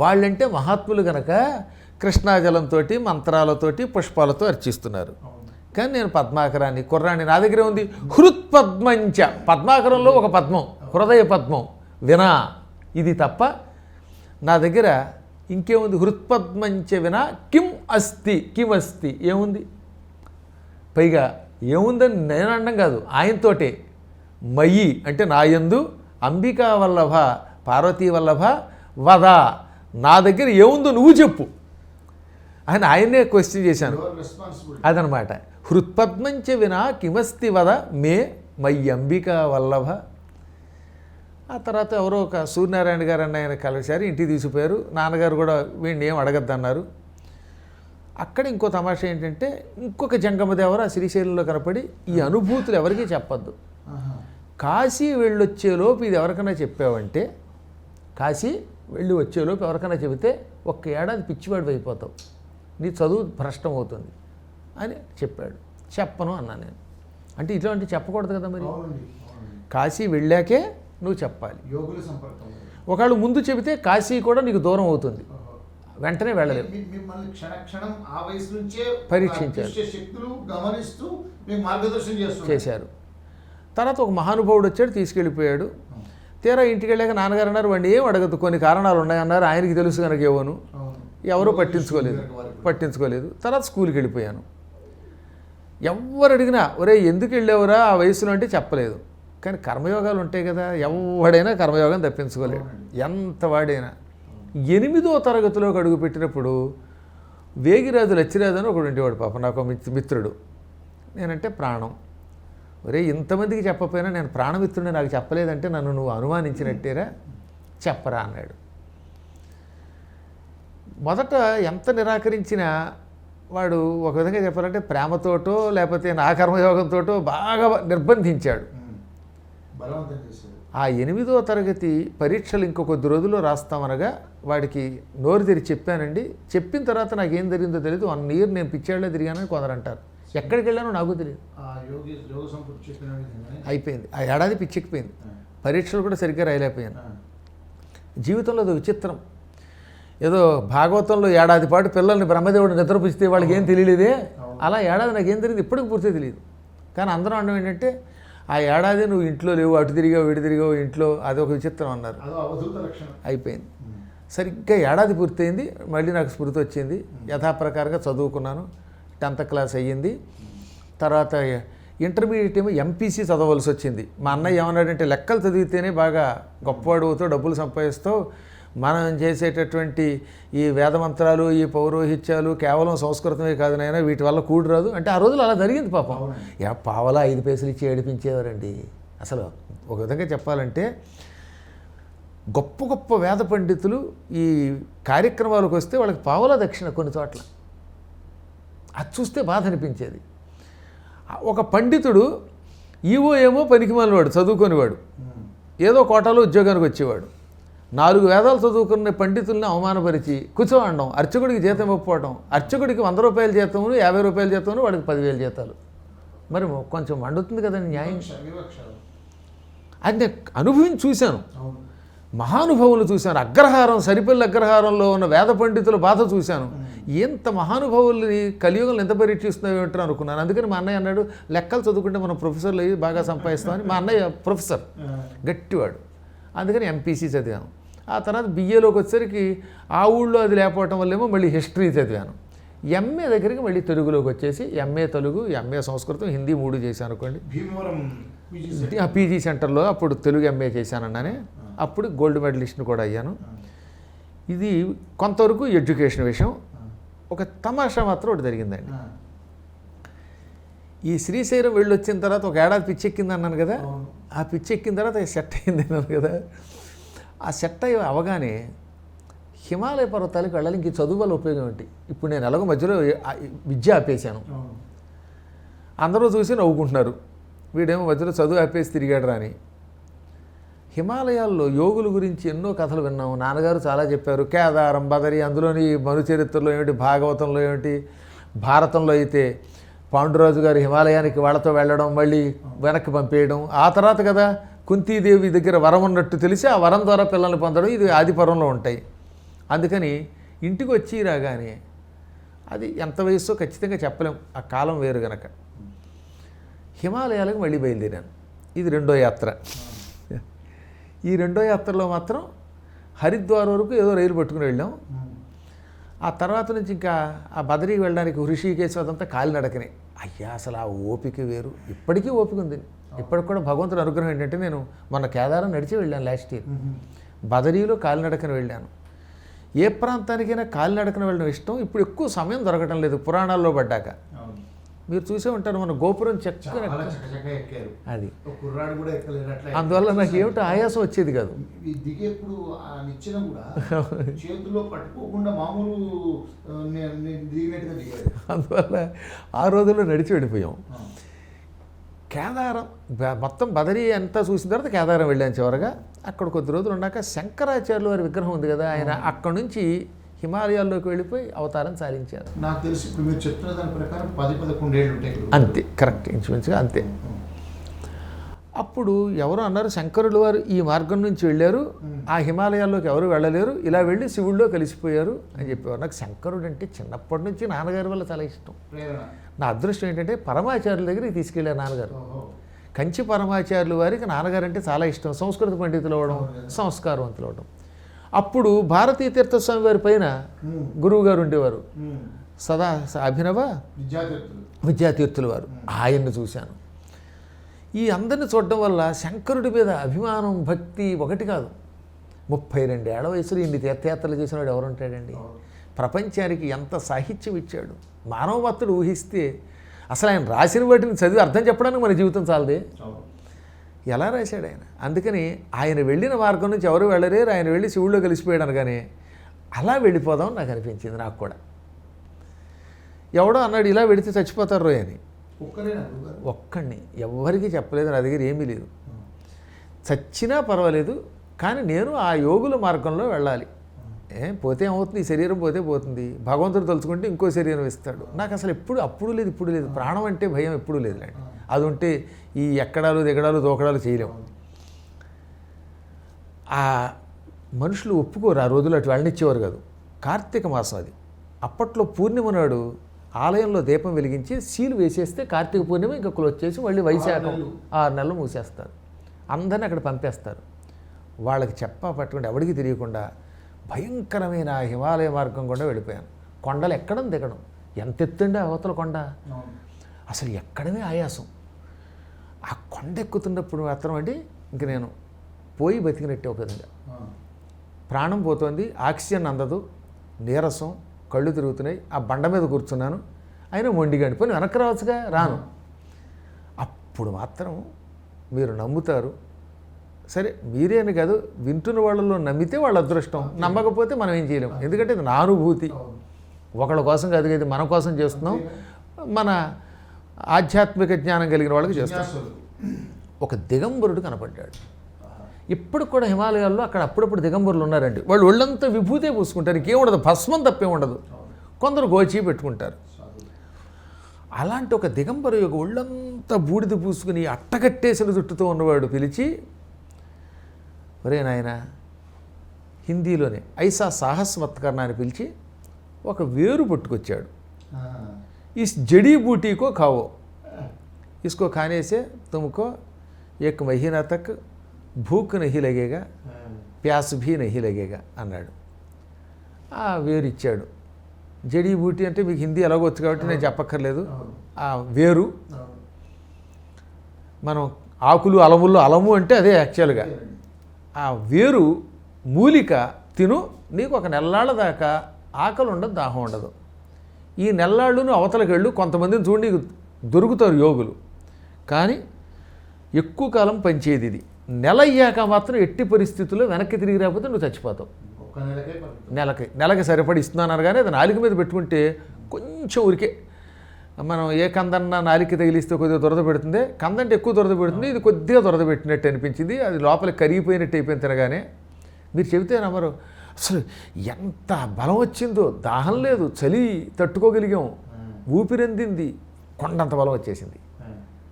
వాళ్ళంటే మహాత్ములు గనక కృష్ణాజలంతో మంత్రాలతోటి పుష్పాలతో అర్చిస్తున్నారు. కానీ నేను పద్మాకరాన్ని, కుర్రాన్ని, నా దగ్గరే ఉంది హృత్పద్మంచ, పద్మాకరంలో ఒక పద్మం, హృదయ పద్మం వినా, ఇది తప్ప నా దగ్గర ఇంకేముంది? హృత్పద్మంచ వినా కిం అస్తి, కిం అస్తి ఏముంది? పైగా ఏముందని నేను అనడం కాదు, ఆయనతోటే మయి అంటే నాయందు అంబికా వల్లభ పార్వతీ వల్లభ వద, నా దగ్గర ఏముందో నువ్వు చెప్పు అని ఆయన్నే క్వశ్చన్ చేశాను. అదనమాట. హృత్పద్మంచ వినా కిమస్తి వద మే మయి అంబికా వల్లభ. ఆ తర్వాత ఎవరో ఒక సూర్యనారాయణ గారు అన్న ఆయన కలిసారు, ఇంటికి తీసుకుపోయారు. నాన్నగారు కూడా వీడిని ఏం అడగద్దన్నారు. అక్కడ ఇంకో తమాషా ఏంటంటే, ఇంకొక జంగమదేవర శ్రీశైలంలో కనపడి ఈ అనుభూతులు ఎవరికీ చెప్పద్దు, కాశీ వెళ్ళొచ్చేలోపు ఇది ఎవరికైనా చెప్పావంటే, కాశీ వెళ్ళి వచ్చేలోపు ఎవరికైనా చెబితే 1 ఏడాది పిచ్చివాడు అయిపోతావు, నీ చదువు భ్రష్టం అవుతుంది అని చెప్పాడు. చెప్పను అన్నా నేను. అంటే ఇట్లాంటి చెప్పకూడదు కదా మరి. కాశీ వెళ్ళాకే నువ్వు చెప్పాలి. యోగుల సంపర్కం. ఒకవేళ ముందు చెబితే కాశీ కూడా నీకు దూరం అవుతుంది, వెంటనే వెళ్ళలేవు. మిమ్మల్ని క్షణక్షణం ఆ వయసు నుంచే పరీక్షించారు, శక్తులు గమనిస్తూ మీకు మార్గదర్శనం చేశారు. తర్వాత ఒక మహానుభావుడు వచ్చాడు, తీసుకెళ్ళిపోయాడు. తీరా ఇంటికి వెళ్ళాక నాన్నగారు అన్నారు, వాడిని ఏం అడగదు, కొన్ని కారణాలు ఉన్నాయన్నారు, ఆయనకి తెలుసు కనుక ఏవోను, ఎవరూ పట్టించుకోలేదు. తర్వాత స్కూల్కి వెళ్ళిపోయాను. ఎవరు అడిగినా ఒరే ఎందుకు వెళ్ళావురా ఆ వయసులో అంటే చెప్పలేదు. కానీ కర్మయోగాలు ఉంటాయి కదా, ఎవడైనా కర్మయోగం తప్పించుకోలేడు, ఎంత వాడైనా. 8వ తరగతిలోకి అడుగు పెట్టినప్పుడు వేగిరాజు లచ్చిరాజు అని ఒకడు ఉండేవాడు పాప, నాకు మిత్రుడు. నేనంటే ప్రాణం. ఒరే ఇంతమందికి చెప్పకపోయినా నేను ప్రాణమిత్రుడిని నాకు చెప్పలేదంటే నన్ను నువ్వు అనుమానించినట్టేరా, చెప్పరా అన్నాడు. మొదట ఎంత నిరాకరించినా వాడు ఒక విధంగా చెప్పాలంటే ప్రేమతోటో లేకపోతే నా కర్మయోగంతోటో బాగా నిర్బంధించాడు. ఆ 8వ తరగతి పరీక్షలు ఇంకో కొద్ది రోజుల్లో రాస్తామనగా వాడికి నోరు తెరిచి చెప్పానండి. చెప్పిన తర్వాత నాకు ఏం జరిగిందో తెలియదు. 1 year నేను పిచ్చాళ్ళే తిరిగానని కొందరు అంటారు. ఎక్కడికి వెళ్ళానో నాకు తెలియదు. అయిపోయింది ఆ ఏడాది, పిచ్చెక్కిపోయింది. పరీక్షలు కూడా సరిగ్గా రాయలేకపోయాను. జీవితంలో అది విచిత్రం. ఏదో భాగవతంలో ఏడాది పాటు పిల్లల్ని బ్రహ్మదేవుడు నిద్రపుచ్చితే వాళ్ళకి ఏం తెలియలేదే, అలా ఏడాది నాకేం తెలియదు, ఇప్పటికి పూర్తిగా తెలియదు. కానీ అందరూ అనడం ఏంటంటే ఆ ఏడాది నువ్వు ఇంట్లో లేవు, అటు తిరిగావు ఇటు తిరిగావు ఇంట్లో, అది ఒక విచిత్రం అన్నారు. అయిపోయింది. సరిగ్గా ఏడాది పూర్తయింది. మళ్ళీ నాకు స్మృతి వచ్చింది. యథాప్రకారంగా చదువుకున్నాను. 10th class అయ్యింది. తర్వాత ఇంటర్మీడియట్ ఏమో ఎంపీసీ చదవలసి వచ్చింది. మా అన్నయ్య ఏమన్నాడంటే లెక్కలు చదివితేనే బాగా గొప్పవాడు అవుతావు, డబ్బులు సంపాదిస్తావు, మనం చేసేటటువంటి ఈ వేదమంత్రాలు ఈ పౌరోహిత్యాలు కేవలం సంస్కృతమే కాదు నాయన, వీటి వల్ల కూడు రాదు అంటే. ఆ రోజులు అలా జరిగింది పాపం. పావలా 5 పైసలు ఇచ్చి ఏడిపించేవారండి. అసలు ఒక విధంగా చెప్పాలంటే గొప్ప గొప్ప వేద పండితులు ఈ కార్యక్రమాలకు వస్తే వాళ్ళకి పావలా దక్షిణ కొన్ని చోట్ల. అది చూస్తే బాధ అనిపించేది. ఒక పండితుడు ఈవో ఏమో పనికిమాలినవాడు, చదువుకునేవాడు, ఏదో కోటాలో ఉద్యోగానికి వచ్చేవాడు. 4 వేదాలు చదువుకున్న పండితుల్ని అవమానపరిచి కూర్చోవడం, అర్చకుడికి జీతం ఇవ్వకపోవడం, అర్చకుడికి 100 రూపాయల జీతమును 50 రూపాయల జీతమును వాడికి 10,000 జీతాలు. మరి కొంచెం మండుతుంది కదండి న్యాయం. అది నేను అనుభవించి చూశాను, మహానుభావులు చూశాను. అగ్రహారం, సరిపల్లి అగ్రహారంలో ఉన్న వేద పండితుల బాధ చూశాను. ఎంత మహానుభావుల్ని కలియుగంలో ఎంత పరీక్షిస్తున్నావు ఏమిటో అనుకున్నాను. అందుకని మా అన్నయ్య అన్నాడు లెక్కలు చదువుకుంటే మనం ప్రొఫెసర్లు అయ్యి బాగా సంపాదిస్తామని. మా అన్నయ్య ప్రొఫెసర్, గట్టివాడు. అందుకని ఎంపీసీ చదివాను. ఆ తర్వాత బిఏలోకి వచ్చేసరికి ఆ ఊళ్ళో అది లేకపోవటం వల్లేమో మళ్ళీ హిస్టరీ చదివాను. ఎంఏ దగ్గరికి మళ్ళీ తెలుగులోకి వచ్చేసి ఎంఏ తెలుగు, ఎంఏ సంస్కృతం, హిందీ 3 చేశాను అనుకోండి. పీజీ సెంటర్లో అప్పుడు తెలుగు ఎంఏ చేశానన్నానే. అప్పుడు గోల్డ్ మెడలిస్ట్ని కూడా అయ్యాను. ఇది కొంతవరకు ఎడ్యుకేషన్ విషయం. ఒక తమాషా మాత్రం ఒకటి జరిగిందండి. ఈ శ్రీశైలం వెళ్ళి వచ్చిన తర్వాత 1 ఏడాది పిచ్చెక్కింది అన్నాను కదా. ఆ పిచ్చెక్కిన తర్వాత సెట్ అయింది అన్నాను కదా. ఆ సెట్ అయ్యి అవగానే హిమాలయ పర్వతాలకు వెళ్ళాలి, ఇంక చదువు వల్ల ఉపయోగం ఏంటి. ఇప్పుడు నేను ఎలాగో మధ్యలో విద్య ఆపేశాను. అందరూ చూసి నవ్వుకుంటున్నారు, వీడేమో మధ్యలో చదువు ఆపేసి తిరిగాడు రాని. హిమాలయాల్లో యోగుల గురించి ఎన్నో కథలు విన్నాము. నాన్నగారు చాలా చెప్పారు. కేదారం, బదరి, అందులోని మను చరిత్రలో ఏమిటి, భాగవతంలో ఏమిటి, భారతంలో అయితే పాండురాజు గారు హిమాలయానికి వాళ్ళతో వెళ్ళడం, మళ్ళీ వెనక్కి పంపేయడం. ఆ తర్వాత కదా కుంతీదేవి దగ్గర వరం ఉన్నట్టు తెలిసి ఆ వరం ద్వారా పిల్లల్ని పొందడం, ఇది ఆదిపర్వంలో ఉంటాయి. అందుకని ఇంటికి వచ్చి రాగానే అది ఎంత వయస్సో ఖచ్చితంగా చెప్పలేం, ఆ కాలం వేరు గనక హిమాలయాలకు మళ్ళీ బయలుదేరాను. ఇది 2వ యాత్ర. ఈ 2వ యాత్రలో మాత్రం హరిద్వార్ వరకు ఏదో రైలు పట్టుకుని వెళ్ళాం. ఆ తర్వాత నుంచి ఇంకా ఆ బదరికి వెళ్ళడానికి హృషికేశ్ అదంతా కాలినడకనే. అయ్యా అసలు ఆ ఓపిక వేరు. ఇప్పటికీ ఓపిక ఉంది. ఇప్పటికి కూడా భగవంతుడి అనుగ్రహం ఏంటంటే నేను మొన్న కేదారం నడిచి వెళ్ళాను లాస్ట్ ఇయర్. బదరీలో కాలినడకన వెళ్ళాను. ఏ ప్రాంతానికైనా కాలినడకన వెళ్ళడం ఇష్టం. ఇప్పుడు ఎక్కువ సమయం దొరకటం లేదు పురాణాల్లో పడ్డాక. మీరు చూసే ఉంటారు మన గోపురం చక్కగా అది. అందువల్ల నాకు ఏమిటో ఆయాసం వచ్చేది కాదు. దిగేప్పుడు నిచ్చెన కూడా చేతుల్లో పట్టుకోకుండా మామూలు దిగినట్టుగా దిగాడు. అందువల్ల ఆ రోజుల్లో నడిచి వెళ్ళిపోయాం. కేదారం మొత్తం బదరీ అంతా చూసిన తర్వాత కేదారం వెళ్ళాను చివరగా. అక్కడ కొద్ది రోజులు ఉన్నాక శంకరాచార్యుల వారి విగ్రహం ఉంది కదా, ఆయన అక్కడి నుంచి హిమాలయాల్లోకి వెళ్ళిపోయి అవతారం సాధించారు. నాకు తెలిసి ఇప్పుడు మీరు చెప్తున్న దాని ప్రకారం 10-11 ఏళ్ళు ఉంటాయి. అంతే, కరెక్ట్, ఇంచుమించుగా అంతే. అప్పుడు ఎవరు అన్నారు, శంకరుల వారు ఈ మార్గం నుంచి వెళ్ళారు, ఆ హిమాలయాల్లోకి ఎవరు వెళ్ళలేరు, ఇలా వెళ్ళి శివుడిలో కలిసిపోయారు అని చెప్పేవారు. నాకు శంకరుడు అంటే చిన్నప్పటి నుంచి నాన్నగారి వల్ల చాలా ఇష్టం. నా అదృష్టం ఏంటంటే పరమాచార్యుల దగ్గరికి తీసుకెళ్ళారు నాన్నగారు. కంచి పరమాచార్యుల వారికి నాన్నగారు అంటే చాలా ఇష్టం. సంస్కృత పండితులు అవ్వడం, సంస్కారవంతులు అవ్వడం. అప్పుడు భారతీ తీర్థస్వామి వారి పైన గురువు గారు ఉండేవారు, సదా అభినవ విద్యాతీర్థుల వారు. ఆయన్ని చూశాను. ఈ అందరిని చూడడం వల్ల శంకరుడి మీద అభిమానం, భక్తి ఒకటి కాదు. 32 ఏళ్ల వయసులో ఇన్ని తీర్థయాత్రలు చేసిన వాడు ఎవరు ఉంటాడండి? ప్రపంచానికి ఎంత సాహిత్యం ఇచ్చాడు. మానవమత్తుడు ఊహిస్తే అసలు ఆయన రాసిన వాటిని చదివి అర్థం చెప్పడానికి మన జీవితం చాలదే. ఎలా రాశాడు ఆయన? అందుకని ఆయన వెళ్ళిన మార్గం నుంచి ఎవరు వెళ్ళలేరు, ఆయన వెళ్ళి శివుడిలో కలిసిపోయాడు అనగానే అలా వెళ్ళిపోదాం నాకు అనిపించింది. నాకు కూడా ఎవడో అన్నాడు ఇలా వెళితే చచ్చిపోతారు రోయ్ అని. ఒక్కడిని ఎవరికి చెప్పలేదు, నా దగ్గర ఏమీ లేదు. చచ్చినా పర్వాలేదు కానీ నేను ఆ యోగుల మార్గంలో వెళ్ళాలి. పోతే ఏమవుతుంది, ఈ శరీరం పోతే పోతుంది, భగవంతుడు తలుచుకుంటే ఇంకో శరీరం ఇస్తాడు. నాకు అసలు అప్పుడు లేదు ఇప్పుడు లేదు. ప్రాణం అంటే భయం ఎప్పుడూ లేదులేండి. అది ఉంటే ఈ ఎక్కడాలు దిగడాలు దోకడాలు చేయలేము. ఆ మనుషులు ఒప్పుకోరు, ఆ రోజులు అటు వెళ్ళనిచ్చేవారు కాదు. కార్తీక మాసం అది. అప్పట్లో పూర్ణిమ నాడు ఆలయంలో దీపం వెలిగించి సీలు వేసేస్తే కార్తీక పూర్ణిమ ఇంకా క్లోజ్ చేసి మళ్ళీ వైశాఖం 6 నెలలు మూసేస్తారు. అందరిని అక్కడ పంపేస్తారు. వాళ్ళకి పట్టుకుంటే ఎవరికి తెలియకుండా భయంకరమైన హిమాలయ మార్గం కూడా వెళ్ళిపోయాను. కొండలు ఎక్కడం దిగడం, ఎంత ఎత్తుండే అవతల కొండ, అసలు ఎక్కడమే ఆయాసం. ఆ కొండ ఎక్కుతున్నప్పుడు మాత్రం అంటే ఇంక నేను పోయి బతికినట్టే ఒక విధంగా. ప్రాణం పోతుంది, ఆక్సిజన్ అందదు, నీరసం, కళ్ళు తిరుగుతున్నాయి. ఆ బండ మీద కూర్చున్నాను, అయినా మొండిగాండి పోయి వెనక్కి రావచ్చుగా, రాను. అప్పుడు మాత్రం మీరు నమ్ముతారు. సరే మీరేని కాదు, వింటున్న వాళ్ళలో నమ్మితే వాళ్ళ అదృష్టం, నమ్మకపోతే మనం ఏం చేయలేము. ఎందుకంటే ఇది నా అనుభూతి. ఒకళ్ళ కోసం కాదు కదా, మన కోసం చేస్తున్నాం, మన ఆధ్యాత్మిక జ్ఞానం కలిగిన వాళ్ళకి చేస్తాం. ఒక దిగంబరుడు కనపడ్డాడు. ఇప్పుడు కూడా హిమాలయాల్లో అక్కడ అప్పుడప్పుడు దిగంబరులు ఉన్నారండి. వాళ్ళు ఒళ్ళంతా విభూతే పూసుకుంటారు, ఇంకేముండదు, భస్మం తప్పే ఉండదు. కొందరు గోచి పెట్టుకుంటారు. అలాంటి ఒక దిగంబరు యొక్క ఒళ్ళంతా బూడిద పూసుకుని అట్టగట్టేసిన జుట్టుతో ఉన్నవాడు పిలిచి, ఒరే నాయన, హిందీలోనే ఐసా సాహస్ మత్ కర్నా అని పిలిచి ఒక వేరు పట్టుకొచ్చాడు. इस जड़ी बूटी को खाओ, इसको खाने से तुमको 1 महीना तक भूख नहीं लगेगा, प्यास भी नहीं लगेगा అన్నాడు. ఆ వేరు ఇచ్చాడు. జడీ బూటీ అంటే మీకు హిందీ ఎలాగో వచ్చు కాబట్టి నేను చెప్పక్కర్లేదు. ఆ వేరు, మనం ఆకులు అలముల్లో అలము అంటే అదే యాక్చువల్గా. ఆ వేరు మూలిక తిను, నీకు 1 నెల్లాళ్ళ దాకా ఆకలి ఉండదు, దాహం ఉండదు. ఈ నెల్లాళ్ళును అవతలకి వెళ్ళు, కొంతమందిని చూడండి దొరుకుతారు యోగులు, కానీ ఎక్కువ కాలం పనిచేయదు ఇది. నెల అయ్యాక మాత్రం ఎట్టి పరిస్థితుల్లో వెనక్కి తిరిగి రాకపోతే నువ్వు చచ్చిపోతావు. నెలకి సరిపడి ఇస్తున్నాను కానీ అది నాలుక మీద పెట్టుకుంటే కొంచెం ఉరికే, మనం ఏ కందన్నా నాలిక తగిలిస్తే కొద్దిగా దురద పెడుతుంది, కందంటే ఎక్కువ దురద పెడుతుంది, ఇది కొద్దిగా దురద పెట్టినట్టు అనిపించింది. అది లోపలికి కరిగిపోయినట్టు అయిపోయిన తినగానే మీరు చెబితే నమ్మరు. అసలు ఎంత బలం వచ్చిందో, దాహం లేదు, చలి తట్టుకోగలిగాం, ఊపిరందింది, కొండంత బలం వచ్చేసింది.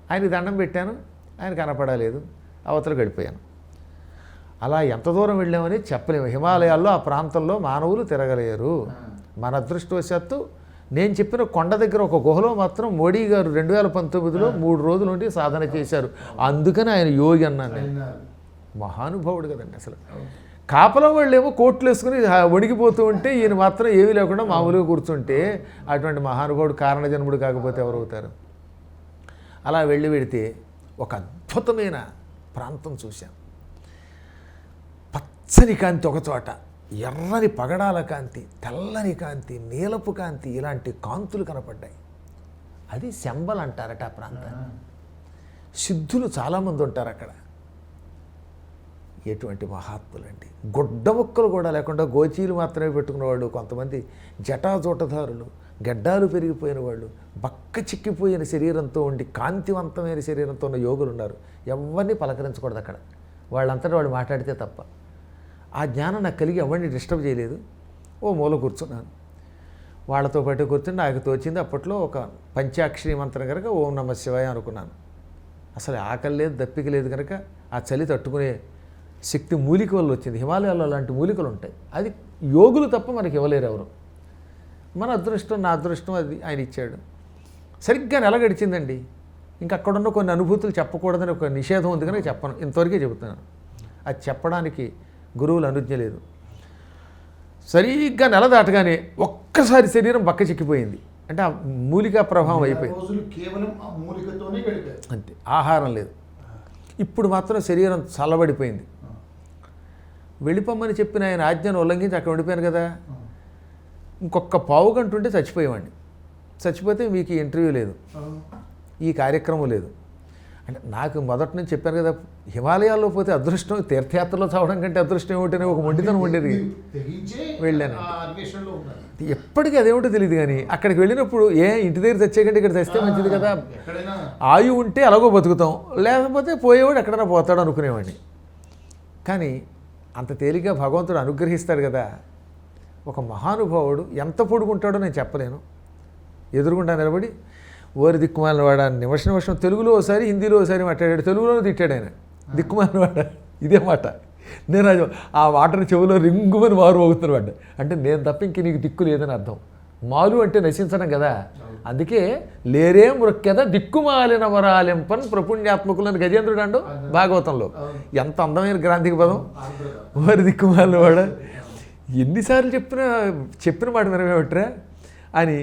ఆయనకి దండం పెట్టాను, ఆయన కనపడలేదు, అవతల గడిపోయాను. అలా ఎంత దూరం వెళ్ళామని చెప్పలేము. హిమాలయాల్లో ఆ ప్రాంతంలో మానవులు తిరగలేరు. మన అదృష్టవశాత్తు నేను చెప్పిన కొండ దగ్గర ఒక గుహలో మాత్రం మోడీ గారు 2019లో 3 రోజులు ఉండి సాధన చేశారు. అందుకని ఆయన యోగి అన్నాను నేను. మహానుభావుడు కదండి. అసలు కాపలం వాళ్ళు ఏమో కోట్లు వేసుకుని వణిగిపోతూ ఉంటే ఈయన మాత్రం ఏమీ లేకుండా మామూలుగా కూర్చుంటే అటువంటి మహానుభావుడు కారణజన్ముడు కాకపోతే ఎవరవుతారు? అలా వెడితే ఒక అద్భుతమైన ప్రాంతం చూశాం. పచ్చని కాంతి ఒక చోట, ఎర్రని పగడాల కాంతి, తెల్లని కాంతి, నీలపు కాంతి, ఇలాంటి కాంతులు కనపడ్డాయి. అది శంబల్ అంటారట ఆ ప్రాంతాన్ని. సిద్ధులు చాలామంది ఉంటారు అక్కడ. ఎటువంటి మహాత్ములండి. గుడ్డ ముక్కలు కూడా లేకుండా గోచీలు మాత్రమే పెట్టుకునేవాళ్ళు, కొంతమంది జటాజోటదారులు, గడ్డాలు పెరిగిపోయిన వాళ్ళు, బక్క చిక్కిపోయిన శరీరంతో ఉండి కాంతివంతమైన శరీరంతో ఉన్న యోగులు ఉన్నారు. ఎవరిని పలకరించకూడదు అక్కడ, వాళ్ళంతటా వాళ్ళు మాట్లాడితే తప్ప. ఆ జ్ఞానం నాకు కలిగి ఎవరిని డిస్టర్బ్ చేయలేదు. ఓ మూల కూర్చున్నాను. వాళ్ళతో పాటు కూర్చుని నాకు తోచింది అప్పట్లో ఒక పంచాక్షరి మంత్రం కనుక ఓం నమ శివాయ అనుకున్నాను. అసలు ఆకలి లేదు, దప్పిక లేదు కనుక ఆ చలి తట్టుకునే శక్తి మూలిక వల్ల వచ్చింది. హిమాలయాల్లో అలాంటి మూలికలు ఉంటాయి. అది యోగులు తప్ప మనకి ఇవ్వలేరు ఎవరు. మన అదృష్టం, నా అదృష్టం, అది ఆయన ఇచ్చాడు. సరిగ్గా నెల గడిచిందండి. ఇంకా అక్కడున్న కొన్ని అనుభూతులు చెప్పకూడదని ఒక నిషేధం ఉంది కనుక చెప్పను, ఇంతవరకే చెబుతున్నాను. అది చెప్పడానికి గురువులు అనుజ్ఞ లేదు. సరిగ్గా నెల దాటగానే ఒక్కసారి శరీరం బక్క చిక్కిపోయింది. అంటే ఆ మూలికా ప్రభావం అయిపోయింది. రోజులు కేవలం ఆ మూలికతోనే గడిపారు. అంతే, ఆహారం లేదు. ఇప్పుడు మాత్రం శరీరం చల్లబడిపోయింది. వెళ్ళిపోమ్మని చెప్పిన ఆయన ఆజ్ఞను ఉల్లంఘించి అక్కడ ఉండిపోయాను కదా. ఇంకొక పావు గంట ఉంటే చచ్చిపోయేవాడిని. చచ్చిపోతే మీకు ఈ ఇంటర్వ్యూ లేదు, ఈ కార్యక్రమం లేదు. అంటే నాకు మొదటి నుంచి చెప్పాను కదా, హిమాలయాల్లో పోతే అదృష్టం, తీర్థయాత్రలో చావడం కంటే అదృష్టం ఏమిటనే ఒక మొండితనం ఉండేది. వెళ్ళాను, ఎప్పటికీ అదేమిటో తెలియదు. కానీ అక్కడికి వెళ్ళినప్పుడు ఇంటి దగ్గర తెచ్చే కంటే ఇక్కడ తెస్తే మంచిది కదా, ఆయు ఉంటే అలాగో బతుకుతాం, లేకపోతే పోయేవాడు ఎక్కడైనా పోతాడు అనుకునేవాడిని. కానీ అంత తేలిగ్గా భగవంతుడు అనుగ్రహిస్తాడు కదా. ఒక మహానుభావుడు ఎంత పొడుగుంటాడో నేను చెప్పలేను. ఎదురుగుండా నిలబడి ఓరి దిక్కుమాలిన వాడ, నిమిషం తెలుగులో ఒకసారి, హిందీలో ఒకసారి మాట్లాడాడు, తెలుగులోనే తిట్టాడు ఆయన. దిక్కుమాలిన వాడ, ఇదే మాట. నేను అది ఆ వాటని చెవిలో రింగుమని మారు అవుతున్నాడు. అంటే నేను తప్ప ఇంక నీకు దిక్కు లేదని అర్థం. మాలు అంటే నశించడం కదా. అందుకే లేరే మృక్యద దిక్కుమాలిన వరాలింపన్ ప్రపుణ్యాత్మకులని గజేంద్రుడు అండు భాగవతంలో. ఎంత అందమైన గ్రాంధిక పదం. ఓరి దిక్కుమాలిన వాడ, ఎన్నిసార్లు చెప్పిన మాట వినమేమిట్రా అని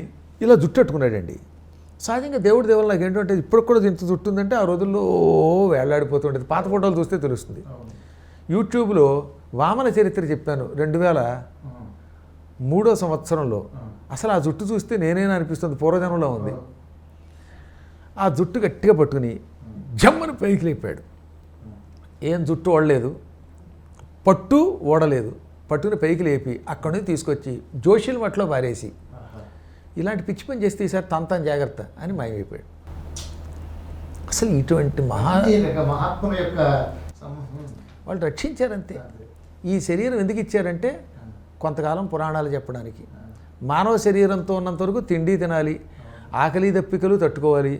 ఇలా జుట్టట్టుకున్నాడండి. సహజంగా దేవుడి దేవుళ్ళు నాకు ఏంటంటే ఇప్పుడు కూడా ఇంత జుట్టు ఉందంటే ఆ రోజుల్లో వేళ్లాడిపోతుండేది. పాత ఫోటోలు చూస్తే తెలుస్తుంది. యూట్యూబ్లో వామన చరిత్ర చెప్పాను 2003 సంవత్సరంలో. అసలు ఆ జుట్టు చూస్తే నేనేనా అనిపిస్తుంది, పూర్వజనంలో ఉంది. ఆ జుట్టు గట్టిగా పట్టుకుని జమ్మని పైకి లేపాడు. ఏం జుట్టు ఓడలేదు, పట్టు ఓడలేదు, పట్టుకుని పైకి లేపి అక్కడి నుంచి తీసుకొచ్చి జోషిల మట్లో పారేసి, ఇలాంటి పిచ్చి పని చేస్తే ఈసారి తంతాను జాగ్రత్త అని మాయమైపోయాడు. అసలు ఇటువంటి మహాత్మ యొక్క వాళ్ళు రక్షించారంతే. ఈ శరీరం ఎందుకు ఇచ్చారంటే కొంతకాలం పురాణాలు చెప్పడానికి. మానవ శరీరంతో ఉన్నంత వరకు తిండి తినాలి, ఆకలి దప్పికలు తట్టుకోవాలి,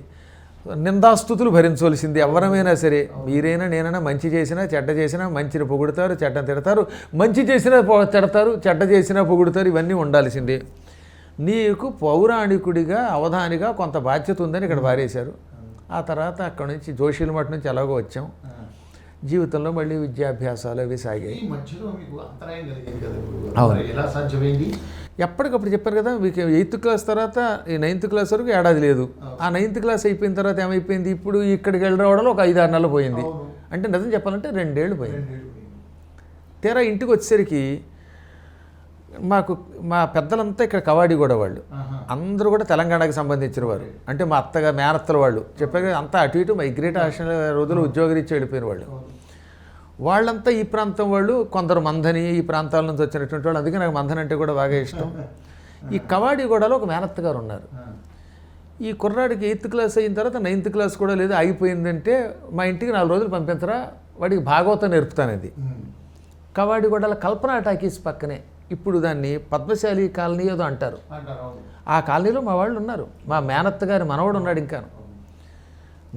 నిందాస్తుతులు భరించవలసింది ఎవరమైనా సరే. మీరైనా నేనైనా మంచి చేసినా చెడ్డ చేసినా మంచిని పొగుడుతారు, చెడ్డను తిడతారు, మంచి చేసినా తిడతారు, చెడ్డ చేసినా పొగుడుతారు. ఇవన్నీ ఉండాల్సిందే. నీకు పౌరాణికుడిగా అవధానిగా కొంత బాధ్యత ఉందని ఇక్కడ వారేశారు. ఆ తర్వాత అక్కడి నుంచి జోషిల మఠ నుంచి ఎలాగో వచ్చాం. జీవితంలో మళ్ళీ విద్యాభ్యాసాలు అవి సాగాయి. ఎప్పటికప్పుడు చెప్పారు కదా మీకు 8th క్లాస్ తర్వాత ఈ 9th క్లాస్ వరకు ఏడాది లేదు. ఆ 9th క్లాస్ అయిపోయిన తర్వాత ఏమైపోయింది, ఇప్పుడు ఇక్కడికి వెళ్ళి రావడంలో ఒక 5-6 నెలలు పోయింది. అంటే నిజం చెప్పాలంటే 2 ఏళ్ళు పోయింది. తీరా ఇంటికి వచ్చేసరికి మా పెద్దలంతా ఇక్కడ కవాడిగూడ వాళ్ళు, అందరూ కూడా తెలంగాణకి సంబంధించిన వారు. అంటే మా అత్తగా మేనత్తల వాళ్ళు చెప్పారు అంతా అటు ఇటు మైగ్రేట్ ఆశ్రమ రోజులు ఉద్యోగరీత్యా వెళ్ళిపోయిన వాళ్ళు. వాళ్ళంతా ఈ ప్రాంతం వాళ్ళు, కొందరు మందని ఈ ప్రాంతాల నుంచి వచ్చినటువంటి వాళ్ళు. అందుకే నాకు మందని అంటే కూడా బాగా ఇష్టం. ఈ కవాడిగూడలో ఒక మేనత్త గారు ఉన్నారు. ఈ కుర్రాడికి 8th క్లాస్ అయిన తర్వాత 9th క్లాస్ కూడా లేదు, ఆగిపోయిందంటే మా ఇంటికి 4 రోజులు పంపించరా, వాడికి భాగవతం నేర్పుతానది. కవాడిగూడల కల్పన టాకీస్ పక్కనే, ఇప్పుడు దాన్ని పద్మశాలి కాలనీ ఏదో అంటారు. ఆ కాలనీలో మా వాళ్ళు ఉన్నారు. మా మేనత్త గారి మనవడు ఉన్నాడు. ఇంకా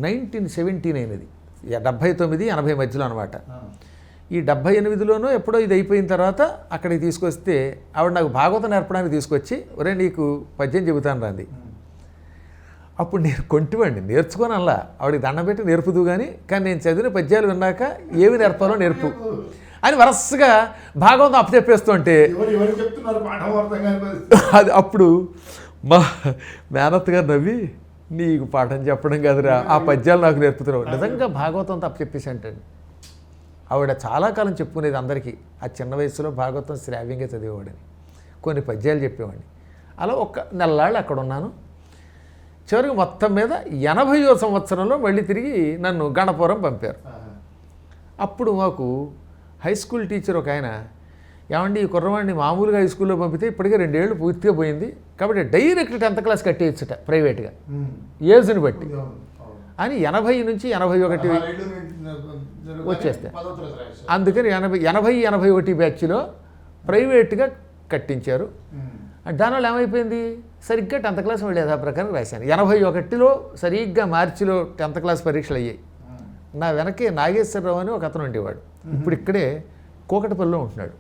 1979 అది, 79-80 మధ్యలో అనమాట. ఈ 78లోనో ఎప్పుడో ఇది అయిపోయిన తర్వాత అక్కడికి తీసుకొస్తే ఆవిడ నాకు భాగవతం నేర్పడానికి తీసుకొచ్చి, ఒరే నీకు పద్యం చెబుతాను రాంది. అప్పుడు నేను కొంటివాడిని, నేర్చుకొని అలా ఆవిడకి దండం పెట్టి నేర్పుదు కానీ నేను చదివిన పద్యాలు విన్నాక ఏమి నేర్పాలో నేర్పు అని వరసగా భాగవతం అప్పచెప్పేస్తుంటే అది అప్పుడు మా మేనత్త గారు నవ్వి, నీకు పాఠం చెప్పడం కాదురా, ఆ పద్యాలు నాకు నేర్పుతున్నావు. నిజంగా భాగవతం అప్పచెప్పేసి అంటండి. ఆవిడ చాలా కాలం చెప్పుకునేది అందరికీ, ఆ చిన్న వయసులో భాగవతం శ్రావ్యంగా చదివేవాడని, కొన్ని పద్యాలు చెప్పేవాడిని. అలా ఒక నెలలాళ్ళు అక్కడ ఉన్నాను. చివరికి మొత్తం మీద 80వ సంవత్సరంలో మళ్ళీ తిరిగి నన్ను గణపురం పంపారు. అప్పుడు మాకు హై స్కూల్ టీచర్ ఒక ఆయన, ఏమండి ఈ కుర్రవాడిని మామూలుగా హై స్కూల్లో పంపితే ఇప్పటికే 2 ఏళ్ళు పూర్తిగా పోయింది, కాబట్టి డైరెక్ట్ 10th క్లాస్ కట్టేయచ్చుట ప్రైవేట్గా ఏజ్ని బట్టి అని 80 నుంచి 81 వచ్చేస్తాయి. అందుకని 81 బ్యాచ్లో ప్రైవేట్గా కట్టించారు. దానివల్ల ఏమైపోయింది, సరిగ్గా 10th క్లాస్ వాళ్ళు యథా ప్రకారం రాశాను. 81లో సరిగ్గా మార్చిలో 10th క్లాస్ పరీక్షలు అయ్యాయి. నా వెనకే నాగేశ్వరరావు అని ఒక అతను ఉండేవాడు, ఇప్పుడు ఇక్కడే కోకటపల్లిలో ఉంటున్నాడు,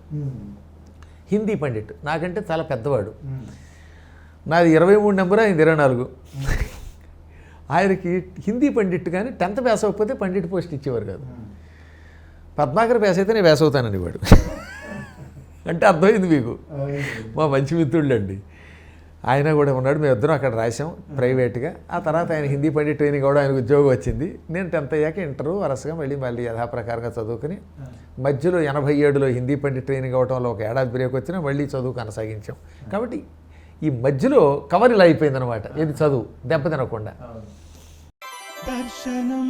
హిందీ పండిట్, నాకంటే చాలా పెద్దవాడు. నాది 23 నెంబరు, ఆయన 24. ఆయనకి హిందీ పండిట్ కానీ 10th పాస్ అవ్వకపోతే పండిట్ పోస్ట్ ఇచ్చేవారు కాదు. పద్మాకర్ పాస్ అయితే నేను పాస్ అవుతానని వాడు. అంటే అర్థమైంది మీకు, మా మంచి మిత్రుళ్ళండి. ఆయన కూడా ఉన్నాడు, మేము ఇద్దరం అక్కడ రాసాం ప్రైవేట్గా. ఆ తర్వాత ఆయన హిందీ పండిట్ ట్రైనింగ్ కూడా ఆయనకు ఉద్యోగం వచ్చింది. నేను 10th అయ్యాక ఇంటరు వరుసగా మళ్ళీ యథాప్రకారంగా చదువుకుని మధ్యలో 87లో హిందీ పండిట్ ట్రైనింగ్ అవ్వటం వల్ల ఒక ఏడాది బ్రేక్ వచ్చినా మళ్ళీ చదువు కొనసాగించాం. కాబట్టి ఈ మధ్యలో కవర్ ఇలా అయిపోయిందనమాట, ఇది చదువు దెబ్బతినకుండా. దర్శనం